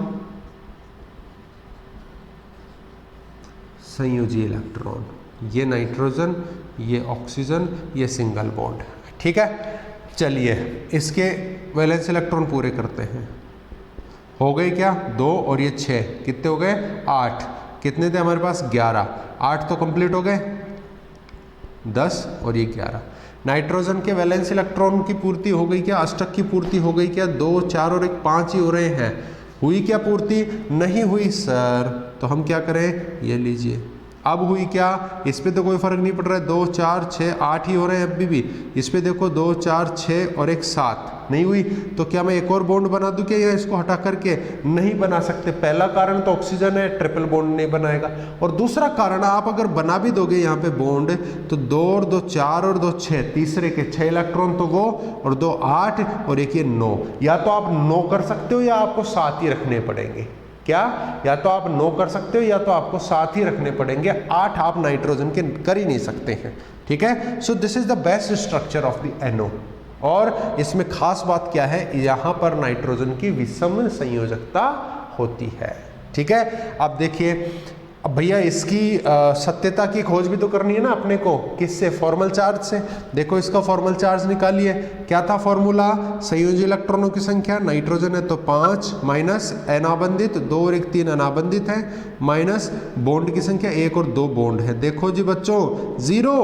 संयोजी इलेक्ट्रॉन, ये नाइट्रोजन, ये ऑक्सीजन, ये सिंगल बॉन्ड। ठीक है, चलिए इसके वैलेंस इलेक्ट्रॉन पूरे करते हैं। हो गए क्या, 2 और ये 6, कितने हो गए, 8। कितने थे हमारे पास, 11। 8 तो कंप्लीट हो गए, 10 और ये 11। नाइट्रोजन के वैलेंस इलेक्ट्रॉन की पूर्ति हो गई क्या, अष्टक की पूर्ति हो गई क्या, 2, 4 और 1, 5 ही हो रहे हैं। हुई क्या पूर्ति, नहीं हुई सर, तो हम क्या करें, ये लीजिए। अब हुई क्या, इस पे तो कोई फर्क नहीं पड़ रहा है, 2, 4, 6, 8 ही हो रहे हैं अभी भी। इस पे देखो 2, 4, 6 और 1, 7 नहीं हुई, तो क्या मैं एक और बॉन्ड बना दूं क्या, या इसको हटा करके नहीं बना सकते। पहला कारण तो ऑक्सीजन है, ट्रिपल बॉन्ड नहीं बनाएगा। और दूसरा कारण, आप अगर बना भी दोगे यहाँ पे बॉन्ड तो 2 और 2 4 और 2 6, तीसरे के 6 इलेक्ट्रॉन तो वो, और 2 8 और एक ये 9। या तो आप 9 कर सकते हो या आपको 7 ही रखने पड़ेंगे। क्या, या तो आप 9 कर सकते हो या तो आपको 7 ही रखने पड़ेंगे, 8 आप नाइट्रोजन के कर ही नहीं सकते हैं। ठीक है, so this is the best structure of the NO। और इसमें खास बात क्या है, यहाँ पर नाइट्रोजन की विषम संयोजकता होती है। ठीक है, अब देखिए, अब भैया इसकी सत्यता की खोज भी तो करनी है ना अपने को, किससे? फॉर्मल चार्ज से। देखो इसका फॉर्मल चार्ज निकालिए, क्या था फॉर्मूला? संयोजी इलेक्ट्रॉनों की संख्या, नाइट्रोजन है तो 5 माइनस अनाबंधित 2 और 1 3 अनाबंधित है, माइनस बॉन्ड की संख्या 1 और 2 बॉन्ड है। देखो जी बच्चों, 0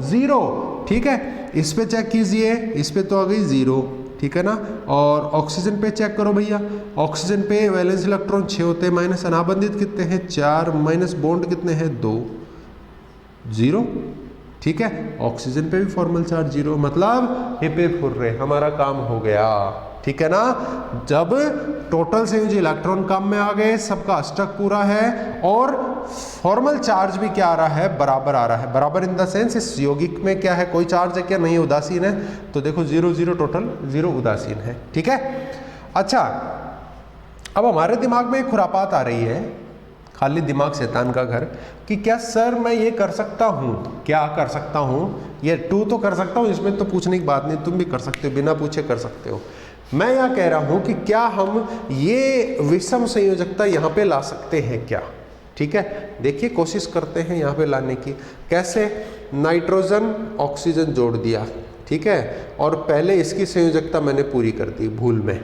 0। ठीक है, इस पे चेक कीजिए, इस पे तो आ गई 0। ठीक है ना, और ऑक्सीजन पे चेक करो भैया, ऑक्सीजन पे वैलेंस इलेक्ट्रॉन 6 होते हैं, माइनस अनाबंधित कितने हैं? 4, माइनस बॉन्ड कितने हैं? 2, 0। ठीक है, ऑक्सीजन पे भी फॉर्मल चार्ज 0, मतलब हिपे फुर्रे, हमारा काम हो गया। ठीक है ना, जब टोटल संयोजी इलेक्ट्रॉन कम में आ गए, सबका अष्टक पूरा है और फॉर्मल चार्ज भी क्या आ रहा है? बराबर आ रहा है। बराबर इन द सेंस इस यौगिक में क्या है, कोई चार्ज है क्या? नहीं, उदासीन है। तो देखो 0 0 टोटल 0 उदासीन है। ठीक है, अच्छा अब हमारे दिमाग में एक खुरापात आ रही है, खाली दिमाग शैतान का घर, कि क्या सर मैं ये कर सकता हूँ? क्या कर सकता हूँ? ये 2 तो कर सकता हूँ, इसमें तो पूछने की बात नहीं, तुम भी कर सकते हो, बिना पूछे कर सकते हो। मैं यह कह रहा हूं कि क्या हम ये विषम संयोजकता यहां पे ला सकते हैं क्या? ठीक है, देखिए कोशिश करते हैं यहां पे लाने की। कैसे? नाइट्रोजन ऑक्सीजन जोड़ दिया, ठीक है, और पहले इसकी संयोजकता मैंने पूरी कर दी भूल में,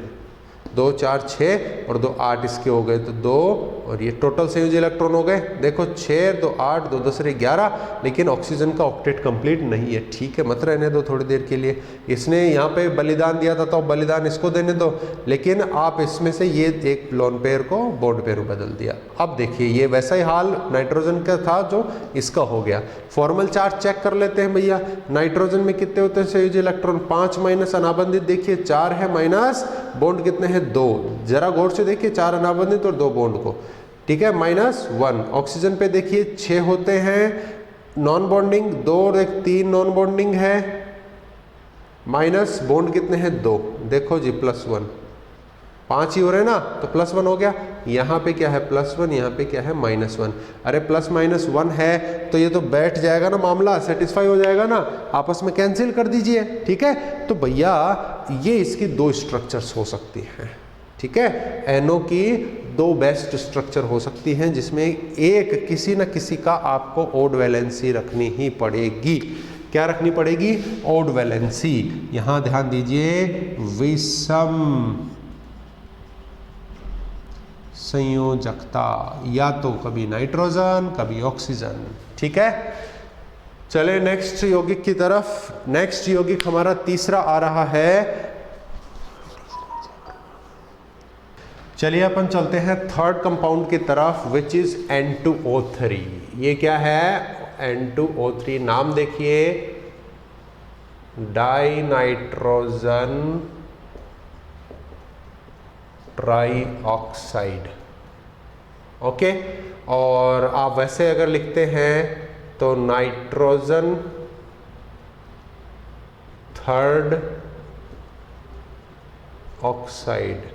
2 4 6 और 2 8 इसके हो गए, तो 2 और ये टोटल संयोजी इलेक्ट्रॉन हो गए। देखो 6 2 8 2 10 11, लेकिन ऑक्सीजन का ऑक्टेट कंप्लीट नहीं है। ठीक है, मत रहने दो थोड़ी देर के लिए, इसने यहाँ पे बलिदान दिया था तो बलिदान इसको देने दो, लेकिन आप इसमें से ये एक लोन पेयर को बॉन्ड पेयर बदल दिया। अब देखिए ये वैसा ही हाल नाइट्रोजन का था जो इसका हो गया। फॉर्मल चार्ज चेक कर लेते हैं भैया, नाइट्रोजन में कितने होते हैं संयोजी इलेक्ट्रॉन? 5 माइनस अनाबंधित देखिए 4 है, माइनस बॉन्ड कितने हैं? 2। जरा गौर से देखिए 4 अनाबंधित और 2 बॉन्ड को, ठीक है, -1। ऑक्सीजन पे देखिए 6 होते हैं नॉन बॉन्डिंग, 2 और 1 3 नॉन बॉन्डिंग है, माइनस बॉन्ड कितने हैं? 2। देखो जी +1, 5 ही हो रहे हैं ना, तो +1 हो गया। यहाँ पे क्या है? +1, यहाँ पे क्या है? -1। अरे प्लस माइनस 1 है तो ये तो बैठ जाएगा ना, मामला सेटिस्फाई हो जाएगा ना, आपस में कैंसिल कर दीजिए। ठीक है, तो भैया ये इसकी 2 स्ट्रक्चर्स हो सकती हैं। ठीक है, एनओ की 2 बेस्ट स्ट्रक्चर हो सकती हैं, जिसमें एक किसी न किसी का आपको ओड वैलेंसी रखनी ही पड़ेगी। क्या रखनी पड़ेगी? Odd valency. यहां ध्यान दीजिए, विषम संयोजकता, या तो कभी नाइट्रोजन कभी ऑक्सीजन। ठीक है, चले नेक्स्ट यौगिक की तरफ। नेक्स्ट यौगिक हमारा तीसरा आ रहा है, चलिए अपन चलते हैं थर्ड कंपाउंड की तरफ, विच इज N2O3। ये क्या है? N2O3, नाम देखिए, die nitrogen try oxide. Okay, और आप वैसे अगर लिखते हैं तो नाइट्रोजन थर्ड ऑक्साइड।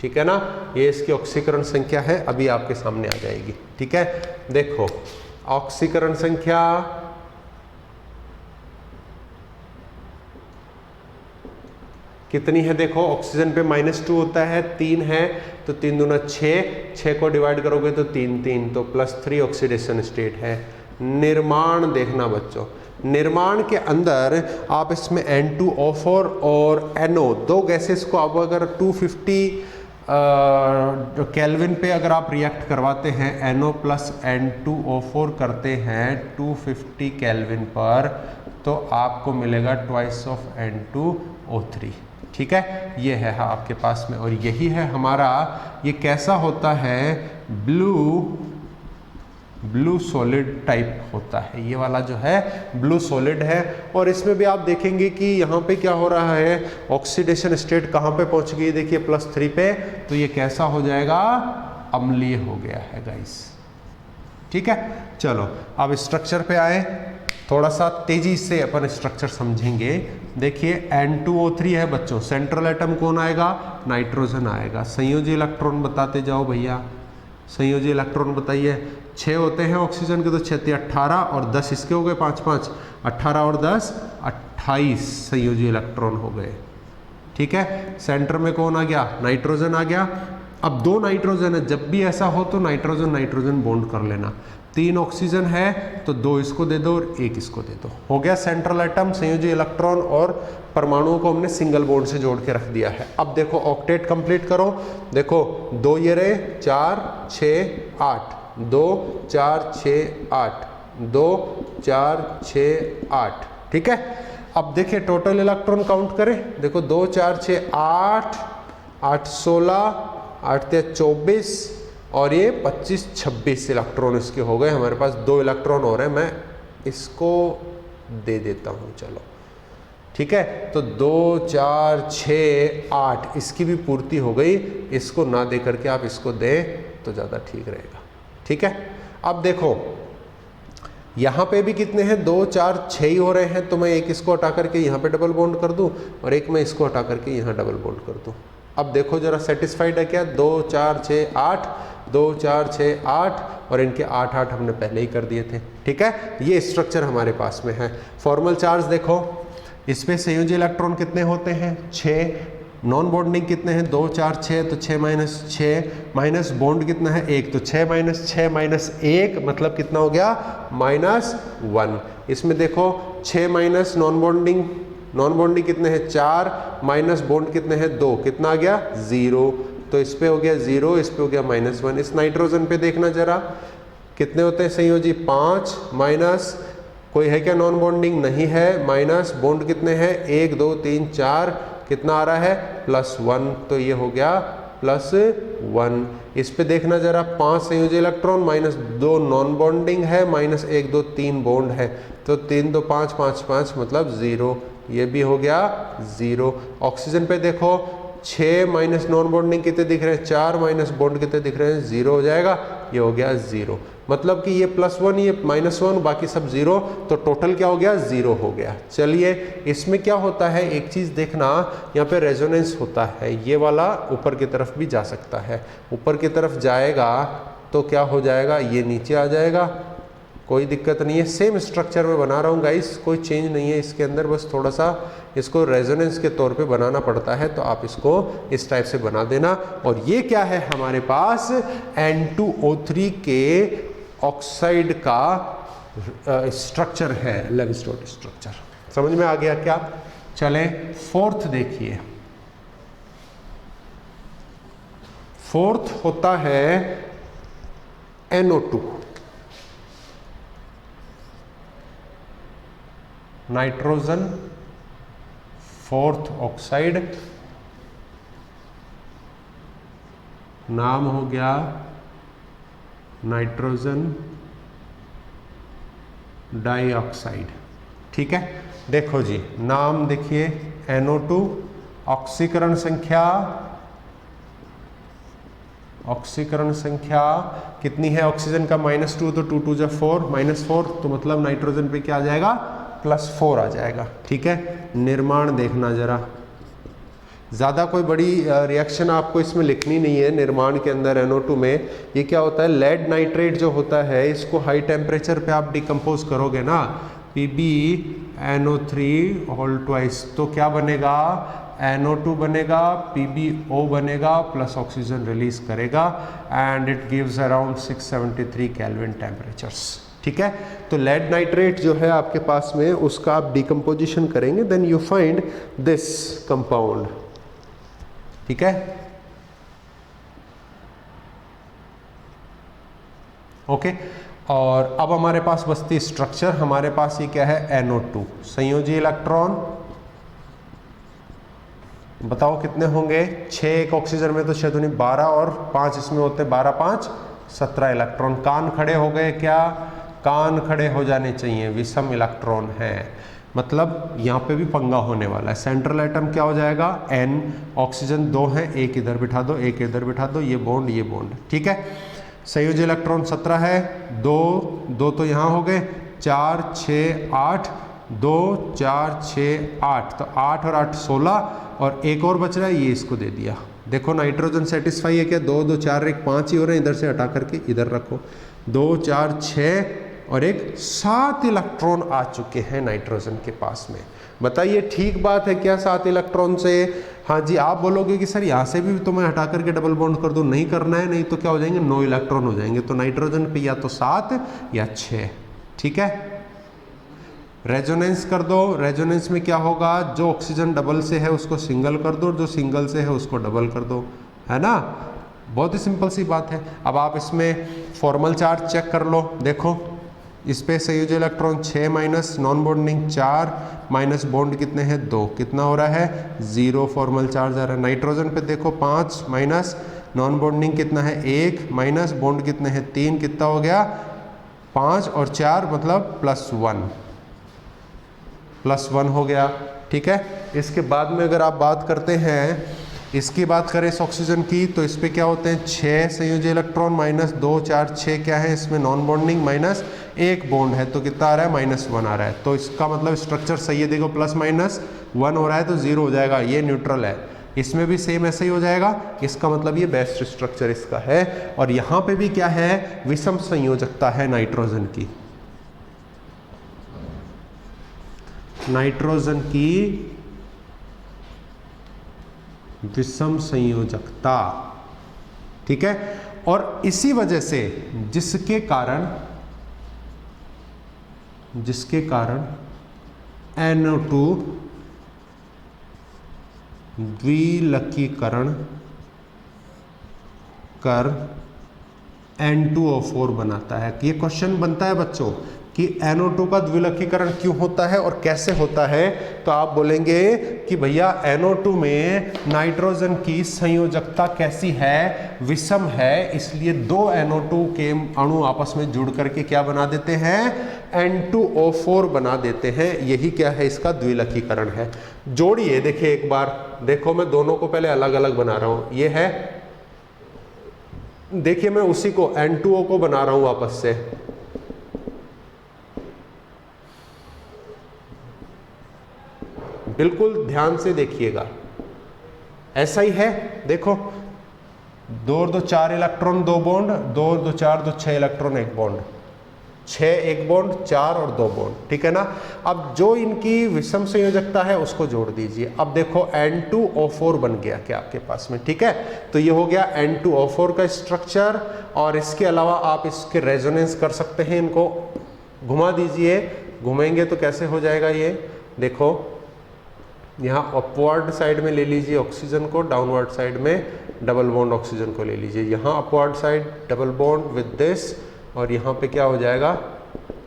ठीक है ना, ये इसकी ऑक्सीकरण संख्या है, अभी आपके सामने आ जाएगी। ठीक है, देखो ऑक्सीकरण संख्या कितनी है? देखो ऑक्सीजन पे -2 होता है, 3 है तो 3 दूना 6 को डिवाइड करोगे तो 3 3, तो +3 ऑक्सीडेशन स्टेट है। निर्माण देखना बच्चों, निर्माण के अंदर आप इसमें N2O4 और NO 2 गैसेस को आप अगर 250 केल्विन पे अगर आप रिएक्ट करवाते हैं, NO + N2O4 करते हैं 250 केल्विन पर, तो आपको मिलेगा ट्वाइस ऑफ N2O3। ठीक है, ये है आपके पास में, और यही है हमारा, ये कैसा होता है? ब्लू सॉलिड टाइप होता है, ये वाला जो है ब्लू सॉलिड है। और इसमें भी आप देखेंगे कि यहाँ पे क्या हो रहा है, ऑक्सीडेशन स्टेट कहाँ पे पहुँच गई? देखिए +3 पे, तो ये कैसा हो जाएगा? अम्लीय हो गया है गाइस। ठीक है, चलो अब स्ट्रक्चर पे आए, थोड़ा सा तेजी से अपन स्ट्रक्चर समझेंगे। देखिए N2O3 है बच्चों, सेंट्रल एटम कौन आएगा? नाइट्रोजन आएगा। संयोजी इलेक्ट्रॉन बताते जाओ भैया, संयोजी इलेक्ट्रॉन बताइए। 6 होते हैं ऑक्सीजन के, तो 6 × 18 और 10 इसके हो गए, 5 5 18 और 10 28 संयोजी इलेक्ट्रॉन हो गए। ठीक है, सेंटर में कौन आ गया? नाइट्रोजन आ गया। अब 2 नाइट्रोजन है, जब भी ऐसा हो तो नाइट्रोजन नाइट्रोजन बॉन्ड कर लेना। 3 ऑक्सीजन है तो 2 इसको दे दो और 1 इसको दे दो। हो गया सेंट्रल एटम, संयोजी इलेक्ट्रॉन और परमाणुओं को हमने सिंगल बॉन्ड से जोड़ के रख दिया है। अब देखो ऑक्टेट कंप्लीट करो। देखो 2 ये रहे, 4 6 8, 2 4 6 8, 2 4 6 8, ठीक है। अब देखिए टोटल इलेक्ट्रॉन काउंट करें। देखो 2 4 6 8, 8 16, 8 24 और ये 25 26 इलेक्ट्रॉन इसके हो गए। हमारे पास 2 इलेक्ट्रॉन हो रहे हैं, मैं इसको दे देता हूँ, चलो ठीक है। तो 2 4 6 8 इसकी भी पूर्ति हो गई। इसको ना दे करके आप इसको दें तो ज़्यादा ठीक रहेगा, ठीक है। अब देखो यहाँ पे भी कितने हैं, 2 4 6 ही हो रहे हैं, तो मैं एक इसको हटा करके यहाँ पे डबल बॉन्ड कर दूँ और एक मैं इसको हटा करके यहाँ डबल बॉन्ड कर दूँ। अब देखो जरा सेटिस्फाइड है क्या, 2 4 6 8, 2 4 6 8 और इनके 8 8 हमने पहले ही कर दिए थे, ठीक है। ये स्ट्रक्चर हमारे पास में है। फॉर्मल चार्ज देखो, इसमें संयोजी इलेक्ट्रॉन कितने होते हैं, 6। नॉन बॉन्डिंग कितने हैं, 2 4 6, तो 6 माइनस 6, माइनस बॉन्ड कितना है 1, तो 6 माइनस 6 माइनस 1 मतलब कितना हो गया, -1। इसमें देखो 6 माइनस नॉन बॉन्डिंग कितने हैं 4, माइनस बॉन्ड कितने हैं 2, कितना आ गया 0। तो इस पे हो गया 0, इस पे हो गया -1। इस नाइट्रोजन पे देखना जरा कितने होते हैं संयोजी, 5, माइनस कोई है क्या नॉन बॉन्डिंग, नहीं है, माइनस बॉन्ड कितने हैं 1 2 3 4, कितना आ रहा है +1, तो ये हो गया +1। इस पे देखना जरा 5 संयोजी इलेक्ट्रॉन, -2 नॉन बॉन्डिंग है, -1 2 3 बॉन्ड है, तो 3 2 5 5 5 मतलब 0, ये भी हो गया 0। ऑक्सीजन पे देखो 6 माइनस नॉन बॉन्डिंग कितने दिख रहे हैं, 4 माइनस बॉन्ड कितने दिख रहे हैं, 0 हो जाएगा, ये हो गया 0। मतलब कि ये +1 ये -1 बाकी सब 0, तो टोटल क्या हो गया 0 हो गया। चलिए इसमें क्या होता है एक चीज़ देखना, यहाँ पे रेजोनेंस होता है, ये वाला ऊपर की तरफ भी जा सकता है। ऊपर की तरफ जाएगा तो क्या हो जाएगा, ये नीचे आ जाएगा, कोई दिक्कत नहीं है। सेम स्ट्रक्चर में बना रहा हूँ गाइस, कोई चेंज नहीं है इसके अंदर, बस थोड़ा सा इसको रेजोनेंस के तौर पे बनाना पड़ता है, तो आप इसको इस टाइप से बना देना। और ये क्या है हमारे पास, N2O3 के ऑक्साइड का स्ट्रक्चर है, लेविस्टोट स्ट्रक्चर। समझ में आ गया क्या? चले फोर्थ देखिए। फोर्थ होता है NO2, नाइट्रोजन फोर्थ ऑक्साइड, नाम हो गया नाइट्रोजन डाइऑक्साइड, ठीक है। देखो जी नाम देखिए NO2, ऑक्सीकरण संख्या कितनी है ऑक्सीजन का, -2, तो 2 2 जा 4, -4, तो मतलब नाइट्रोजन पे क्या आ जाएगा, +4 आ जाएगा, ठीक है। निर्माण देखना जरा, ज़्यादा कोई बड़ी रिएक्शन आपको इसमें लिखनी नहीं है। निर्माण के अंदर NO2 में ये क्या होता है, लेड नाइट्रेट जो होता है इसको हाई टेम्परेचर पे आप डिकम्पोज करोगे ना, PbNO3 होल ट्वाइस, तो क्या बनेगा, NO2 बनेगा, PbO बनेगा, प्लस ऑक्सीजन रिलीज करेगा, and it gives around 673 kelvin temperatures, ठीक है। तो लेड नाइट्रेट जो है आपके पास में, उसका आप डिकम्पोजिशन करेंगे, then you find this compound, ठीक है। ओके, और अब हमारे पास बचती स्ट्रक्चर, हमारे पास ये क्या है, NO2 संयोजी इलेक्ट्रॉन, बताओ कितने होंगे, 6 एक ऑक्सीजन में तो शायद नहीं, 12 और 5 इसमें होते, 12 5 17 इलेक्ट्रॉन। कान खड़े हो गए क्या, कान खड़े हो जाने चाहिए, विषम इलेक्ट्रॉन है, मतलब यहाँ पे भी पंगा होने वाला है। सेंट्रल एटम क्या हो जाएगा, N, ऑक्सीजन 2 है, एक इधर बिठा दो, एक इधर बिठा दो, ये बॉन्ड, ठीक है। संयोजी इलेक्ट्रॉन 17 है, 2 तो यहाँ हो गए, 4 6 8, 2 4 6 8, तो 8 और 8 16, और एक और बच रहा है, ये इसको दे दिया। देखो नाइट्रोजन सेटिस्फाई है क्या, 2 2 4 1 5 ही हो रहे हैं, इधर से हटा करके इधर रखो, 2 4 6 और एक 7 इलेक्ट्रॉन आ चुके हैं नाइट्रोजन के पास में। बताइए ठीक बात है क्या 7 इलेक्ट्रॉन से? हाँ जी, आप बोलोगे कि सर यहाँ से भी तो मैं हटा करके डबल बॉन्ड कर दूँ, नहीं करना है, नहीं तो क्या हो जाएंगे 9 इलेक्ट्रॉन हो जाएंगे। तो नाइट्रोजन पे या तो 7 या 6, ठीक है। रेजोनेंस कर दो, रेजोनेंस में क्या होगा, जो ऑक्सीजन डबल से है उसको सिंगल कर दो, जो सिंगल से है उसको डबल कर दो, है ना। बहुत ही सिंपल सी बात है। अब आप इसमें फॉर्मल चार्ज चेक कर लो, देखो इस पे संयोजी electron 6 minus non bonding 4 minus bond कितने हैं 2, कितना हो रहा है 0 फॉर्मल चार्ज आ रहा है। नाइट्रोजन पे देखो 5 माइनस नॉन बॉन्डिंग कितना है 1 माइनस बॉन्ड कितने हैं 3, कितना हो गया 5 और 4 मतलब +1 हो गया, ठीक है। इसके बाद में अगर आप बात करते हैं, इसकी बात करें इस ऑक्सीजन की, तो इस पे क्या होते हैं 6 संयोजी इलेक्ट्रॉन माइनस 2 4 6 क्या है इसमें नॉन बॉन्डिंग माइनस 1 बॉन्ड है, तो कितना आ रहा है -1 आ रहा है। तो इसका मतलब स्ट्रक्चर सही है, देखो +-1 हो रहा है तो 0 हो जाएगा, ये न्यूट्रल है। इसमें भी सेम ऐसे ही हो जाएगा, इसका मतलब ये बेस्ट स्ट्रक्चर इसका है। और यहाँ पे भी क्या है, विषम संयोजकता है नाइट्रोजन की, नाइट्रोजन की विषम संयोजकता, ठीक है। और इसी वजह से जिसके कारण NO2 द्विलकीकरण कर N2O4 बनाता है। ये क्वेश्चन बनता है बच्चों कि NO2 का द्विलकीकरण क्यों होता है और कैसे होता है, तो आप बोलेंगे कि भैया NO2 में नाइट्रोजन की संयोजकता कैसी है, विषम है, इसलिए 2 NO2 के अणु आपस में जुड़ करके क्या बना देते हैं N2O4 बना देते हैं। यही क्या है, इसका द्विलकीकरण है। जोड़िए, देखिए एक बार, देखो मैं दोनों को पहले अलग अलग बना रहा हूं, ये है, देखिए मैं उसी को N2O को बना रहा हूं वापस से, बिल्कुल ध्यान से देखिएगा, ऐसा ही है। देखो 2 और 2 4 इलेक्ट्रॉन 2 बॉन्ड, 2 और 2 4 2 6 इलेक्ट्रॉन 1 बॉन्ड, 6 1 बॉन्ड 4 और 2 बॉन्ड, ठीक है ना। अब जो इनकी विषम संयोजकता है उसको जोड़ दीजिए। अब देखो N2O4 बन गया क्या आपके पास में, ठीक है। तो ये हो गया N2O4 का स्ट्रक्चर। और इसके अलावा आप इसके रेजोनेंस कर सकते हैं, इनको घुमा दीजिए, घुमाएंगे तो कैसे हो जाएगा ये, देखो यहाँ अपवर्ड साइड में ले लीजिए ऑक्सीजन को, डाउनवर्ड साइड में डबल बॉन्ड ऑक्सीजन को ले लीजिए, यहाँ upward side double bond with this, और यहाँ पे क्या हो जाएगा,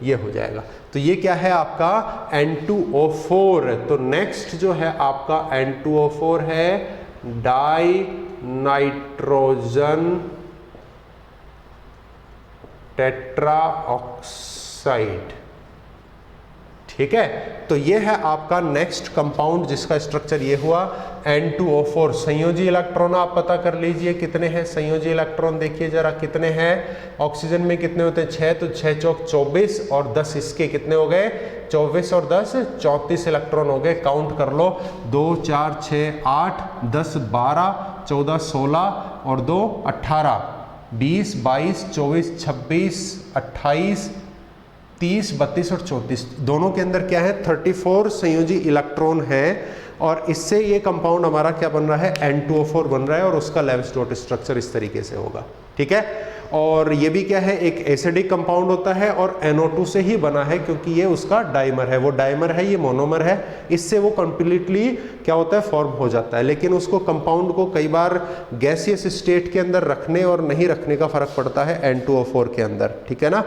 ये हो जाएगा। तो ये क्या है आपका N2O4। तो नेक्स्ट जो है आपका N2O4 है डाई नाइट्रोजन टेट्रा ऑक्साइड, ठीक है। तो ये है आपका नेक्स्ट कंपाउंड जिसका स्ट्रक्चर ये हुआ N2O4। संयोजी इलेक्ट्रॉन आप पता कर लीजिए कितने हैं संयोजी इलेक्ट्रॉन, देखिए जरा कितने हैं। ऑक्सीजन में कितने होते हैं 6, तो 6 चौक 24 और 10 इसके कितने हो गए 24 और 10 34 इलेक्ट्रॉन हो गए। काउंट कर लो, 2 4 6 8 10 12 14 16 और 2 18 20 22 24 26 28 30 32 और 34, दोनों के अंदर क्या है 34 संयोजी इलेक्ट्रॉन है। और इससे ये कंपाउंड हमारा क्या बन रहा है N2O4 बन रहा है, और उसका लेविस-डॉट स्ट्रक्चर इस तरीके से होगा, ठीक है। और ये भी क्या है, एक एसिडिक कंपाउंड होता है और NO2 से ही बना है, क्योंकि ये उसका डाइमर है, वो डाइमर है, ये मोनोमर है, इससे वो कंप्लीटली क्या होता है फॉर्म हो जाता है। लेकिन उसको कंपाउंड को कई बार गैसियस स्टेट के अंदर रखने और नहीं रखने का फर्क पड़ता है N2O4 के अंदर, ठीक है ना।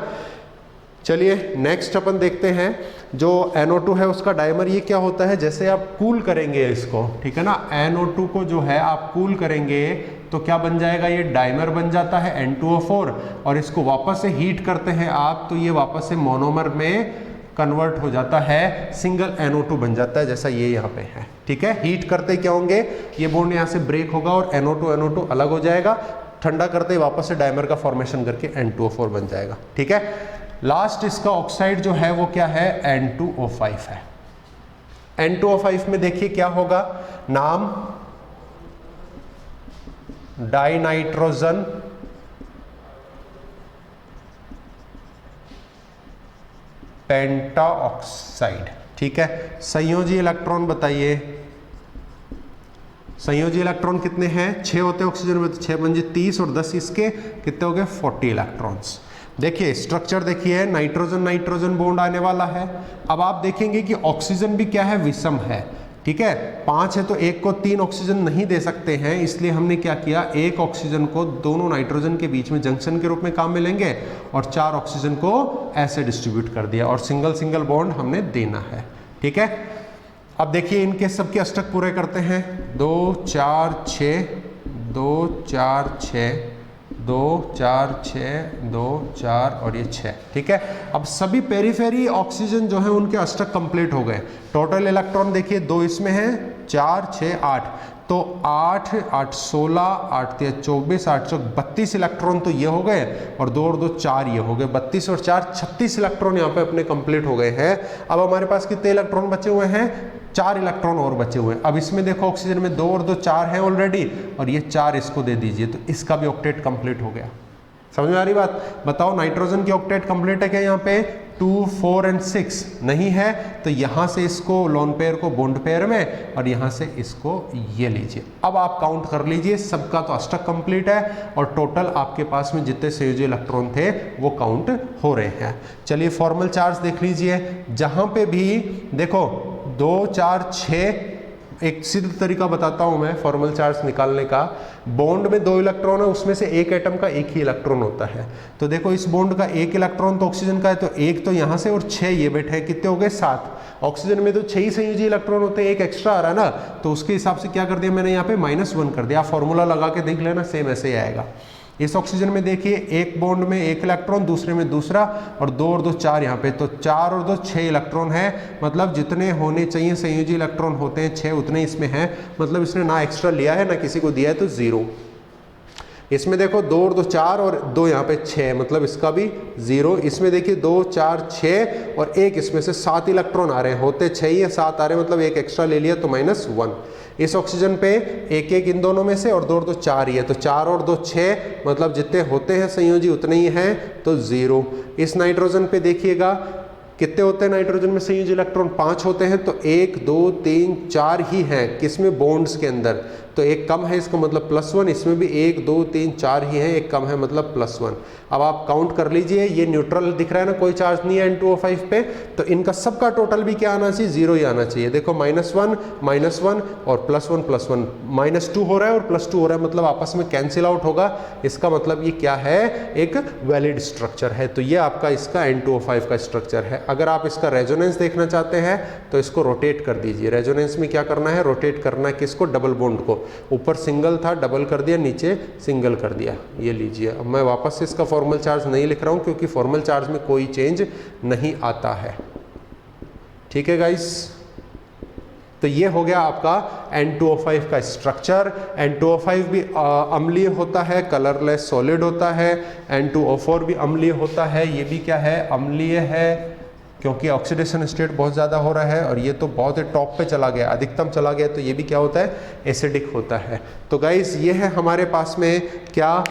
चलिए नेक्स्ट अपन देखते हैं, जो NO2 है उसका डाइमर ये क्या होता है, जैसे आप कूल करेंगे इसको, ठीक है ना, NO2 को जो है आप कूल करेंगे तो क्या बन जाएगा, ये डाइमर बन जाता है N2O4, और इसको वापस से हीट करते हैं आप तो ये वापस से मोनोमर में कन्वर्ट हो जाता है, सिंगल NO2 बन जाता है, जैसा ये यहाँ पे है, ठीक है। हीट करते क्या होंगे, ये बॉन्ड यहाँ से ब्रेक होगा और NO2 अलग हो जाएगा, ठंडा करते वापस से डाइमर का फॉर्मेशन करके N2O4 बन जाएगा, ठीक है। लास्ट इसका ऑक्साइड जो है वो क्या है N2O5 है। N2O5 में देखिए क्या होगा, नाम डाइनाइट्रोजन पेंटाऑक्साइड, ठीक है। संयोजी इलेक्ट्रॉन बताइए, संयोजी इलेक्ट्रॉन कितने हैं? 6 होते हैं ऑक्सीजन में, तो 6 पंजे 30 और 10 इसके कितने हो गए? 40 इलेक्ट्रॉन्स। देखिए स्ट्रक्चर देखिए, नाइट्रोजन नाइट्रोजन बॉन्ड आने वाला है। अब आप देखेंगे कि ऑक्सीजन भी क्या है? विषम है, ठीक है। 5 है तो एक को 3 ऑक्सीजन नहीं दे सकते हैं, इसलिए हमने क्या किया, एक ऑक्सीजन को दोनों नाइट्रोजन के बीच में जंक्शन के रूप में काम में लेंगे और 4 ऑक्सीजन को ऐसे डिस्ट्रीब्यूट कर दिया और सिंगल सिंगल बॉन्ड हमने देना है, ठीक है। अब देखिए इनके सबके अष्टक पूरे करते हैं, 2 4 6 2 4 6 2 4 6 2 4 और ये 6, ठीक है। अब सभी पेरीफेरी ऑक्सीजन जो है उनके अष्टक कंप्लीट हो गए। टोटल इलेक्ट्रॉन देखिए 2 इसमें है, 4 6 8, तो 8 8 16 8 3 24 8 4 32 इलेक्ट्रॉन तो ये हो गए और 2 और 2 4 ये हो गए, 32 और 4 36 इलेक्ट्रॉन यहाँ पे अपने कंप्लीट हो गए हैं। अब हमारे पास कितने इलेक्ट्रॉन बचे हुए हैं? 4 इलेक्ट्रॉन और बचे हुए हैं। अब इसमें देखो ऑक्सीजन में 2 और 2 4 है ऑलरेडी, और ये 4 इसको दे दीजिए, तो इसका भी ऑक्टेट कंप्लीट हो गया। समझ में आ रही बात? बताओ नाइट्रोजन की ऑक्टेट कंप्लीट है क्या? यहाँ पे 2 4 और 6 नहीं है, तो यहाँ से इसको लोन पेयर को बॉन्ड पेयर में और यहाँ से इसको ये लीजिए। अब आप काउंट कर लीजिए, सबका तो अष्टक कंप्लीट है और टोटल आपके पास में जितने संयोजी इलेक्ट्रॉन थे वो काउंट हो रहे हैं। चलिए फॉर्मल चार्ज देख लीजिए, जहाँ पे भी देखो 2 4 6, एक सीधा तरीका बताता हूं मैं फॉर्मल चार्ज निकालने का। बॉन्ड में 2 इलेक्ट्रॉन है, उसमें से एक एटम का एक ही इलेक्ट्रॉन होता है। तो देखो इस बॉन्ड का एक इलेक्ट्रॉन तो ऑक्सीजन का है, तो एक तो यहाँ से और 6 ये बैठे हैं, कितने हो गए? 7। ऑक्सीजन में तो 6 ही संयोजी इलेक्ट्रॉन होते हैं, एक एक्स्ट्रा आ रहा है ना, तो उसके हिसाब से क्या कर दिया मैंने यहाँ पे -1 कर दिया। फॉर्मूला लगा के देख लेना, सेम ऐसे ही आएगा। इस ऑक्सीजन में देखिए एक बॉन्ड में एक इलेक्ट्रॉन, दूसरे में दूसरा, और 2 और 2 4 यहाँ पे, तो 4 और 2 6 इलेक्ट्रॉन है। मतलब जितने होने चाहिए संयोजी इलेक्ट्रॉन होते हैं 6, उतने इसमें हैं। मतलब इसने ना एक्स्ट्रा लिया है ना किसी को दिया है, तो 0। इसमें देखो 2 और 2 4 और 2 यहाँ पे 6, मतलब इसका भी 0। इसमें देखिए 2 4 6 और एक इसमें से 7 इलेक्ट्रॉन आ रहे हैं, होते 6 ही है, 7 आ रहे हैं, मतलब एक एक्स्ट्रा ले लिया तो -1। इस ऑक्सीजन पे एक एक इन दोनों में से, और 2 और 2 4 ही है, तो 4 और 2 6, मतलब जितने होते हैं संयोजी उतने ही हैं, तो 0। इस नाइट्रोजन पे देखिएगा कितने होते हैं नाइट्रोजन में संयोजी इलेक्ट्रॉन? 5 होते हैं, तो 1 2 3 4 ही हैं, किसमें? बॉन्ड्स के अंदर, तो एक कम है, इसका मतलब +1। इसमें भी 1 2 3 4 ही है, एक कम है, मतलब +1। अब आप काउंट कर लीजिए, ये न्यूट्रल दिख रहा है ना, कोई चार्ज नहीं है N2O5 पे, तो इनका सबका टोटल भी क्या आना चाहिए? 0 ही आना चाहिए। देखो -1 -1 और +1 +1, -2 हो रहा है और +2 हो रहा है, मतलब आपस में कैंसिल आउट होगा। इसका मतलब ये क्या है? एक वैलिड स्ट्रक्चर है। तो ये आपका इसका N2O5 का स्ट्रक्चर है। अगर आप इसका रेजोनेंस देखना चाहते हैं तो इसको रोटेट कर दीजिए। रेजोनेंस में क्या करना है? रोटेट करना है किसको? डबल बॉन्ड को। ऊपर सिंगल था, डबल कर दिया, नीचे सिंगल कर दिया, ये लीजिए। अब मैं वापस से इसका फॉर्मल चार्ज नहीं लिख रहा हूं, क्योंकि फॉर्मल चार्ज में कोई चेंज नहीं आता है, ठीक है गाइस। तो ये हो गया आपका N2O5 का स्ट्रक्चर। N2O5 भी अम्लीय होता है, कलरलेस सॉलिड होता है। N2O4 भी अम्लीय होता है, ये भी क्या है? अम्लीय है, क्योंकि ऑक्सीडेशन स्टेट बहुत ज़्यादा हो रहा है, और ये तो बहुत ही टॉप पे चला गया, अधिकतम चला गया, तो ये भी क्या होता है? एसिडिक होता है। तो गाइस ये है हमारे पास में क्या?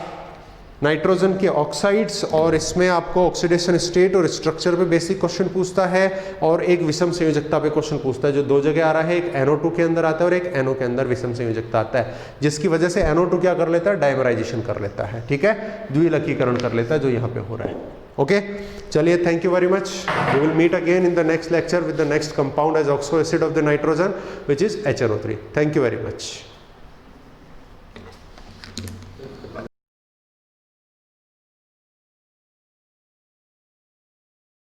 नाइट्रोजन के ऑक्साइड्स, और इसमें आपको ऑक्सीडेशन स्टेट और स्ट्रक्चर पे बेसिक क्वेश्चन पूछता है, और एक विषम संयोजकता पे क्वेश्चन पूछता है, जो 2 जगह आ रहा है। एक NO2 के अंदर आता है और एक NO के अंदर विषम संयोजकता आता है, जिसकी वजह से NO2 क्या कर लेता है? डायमराइजेशन कर लेता है, ठीक है, द्विलकीकरण कर लेता है, जो यहाँ पे हो रहा है। ओके, चलिए, thank you very much. We will meet again in the next lecture with the next compound as oxo acid of the nitrogen, which is HNO3। Thank you very much.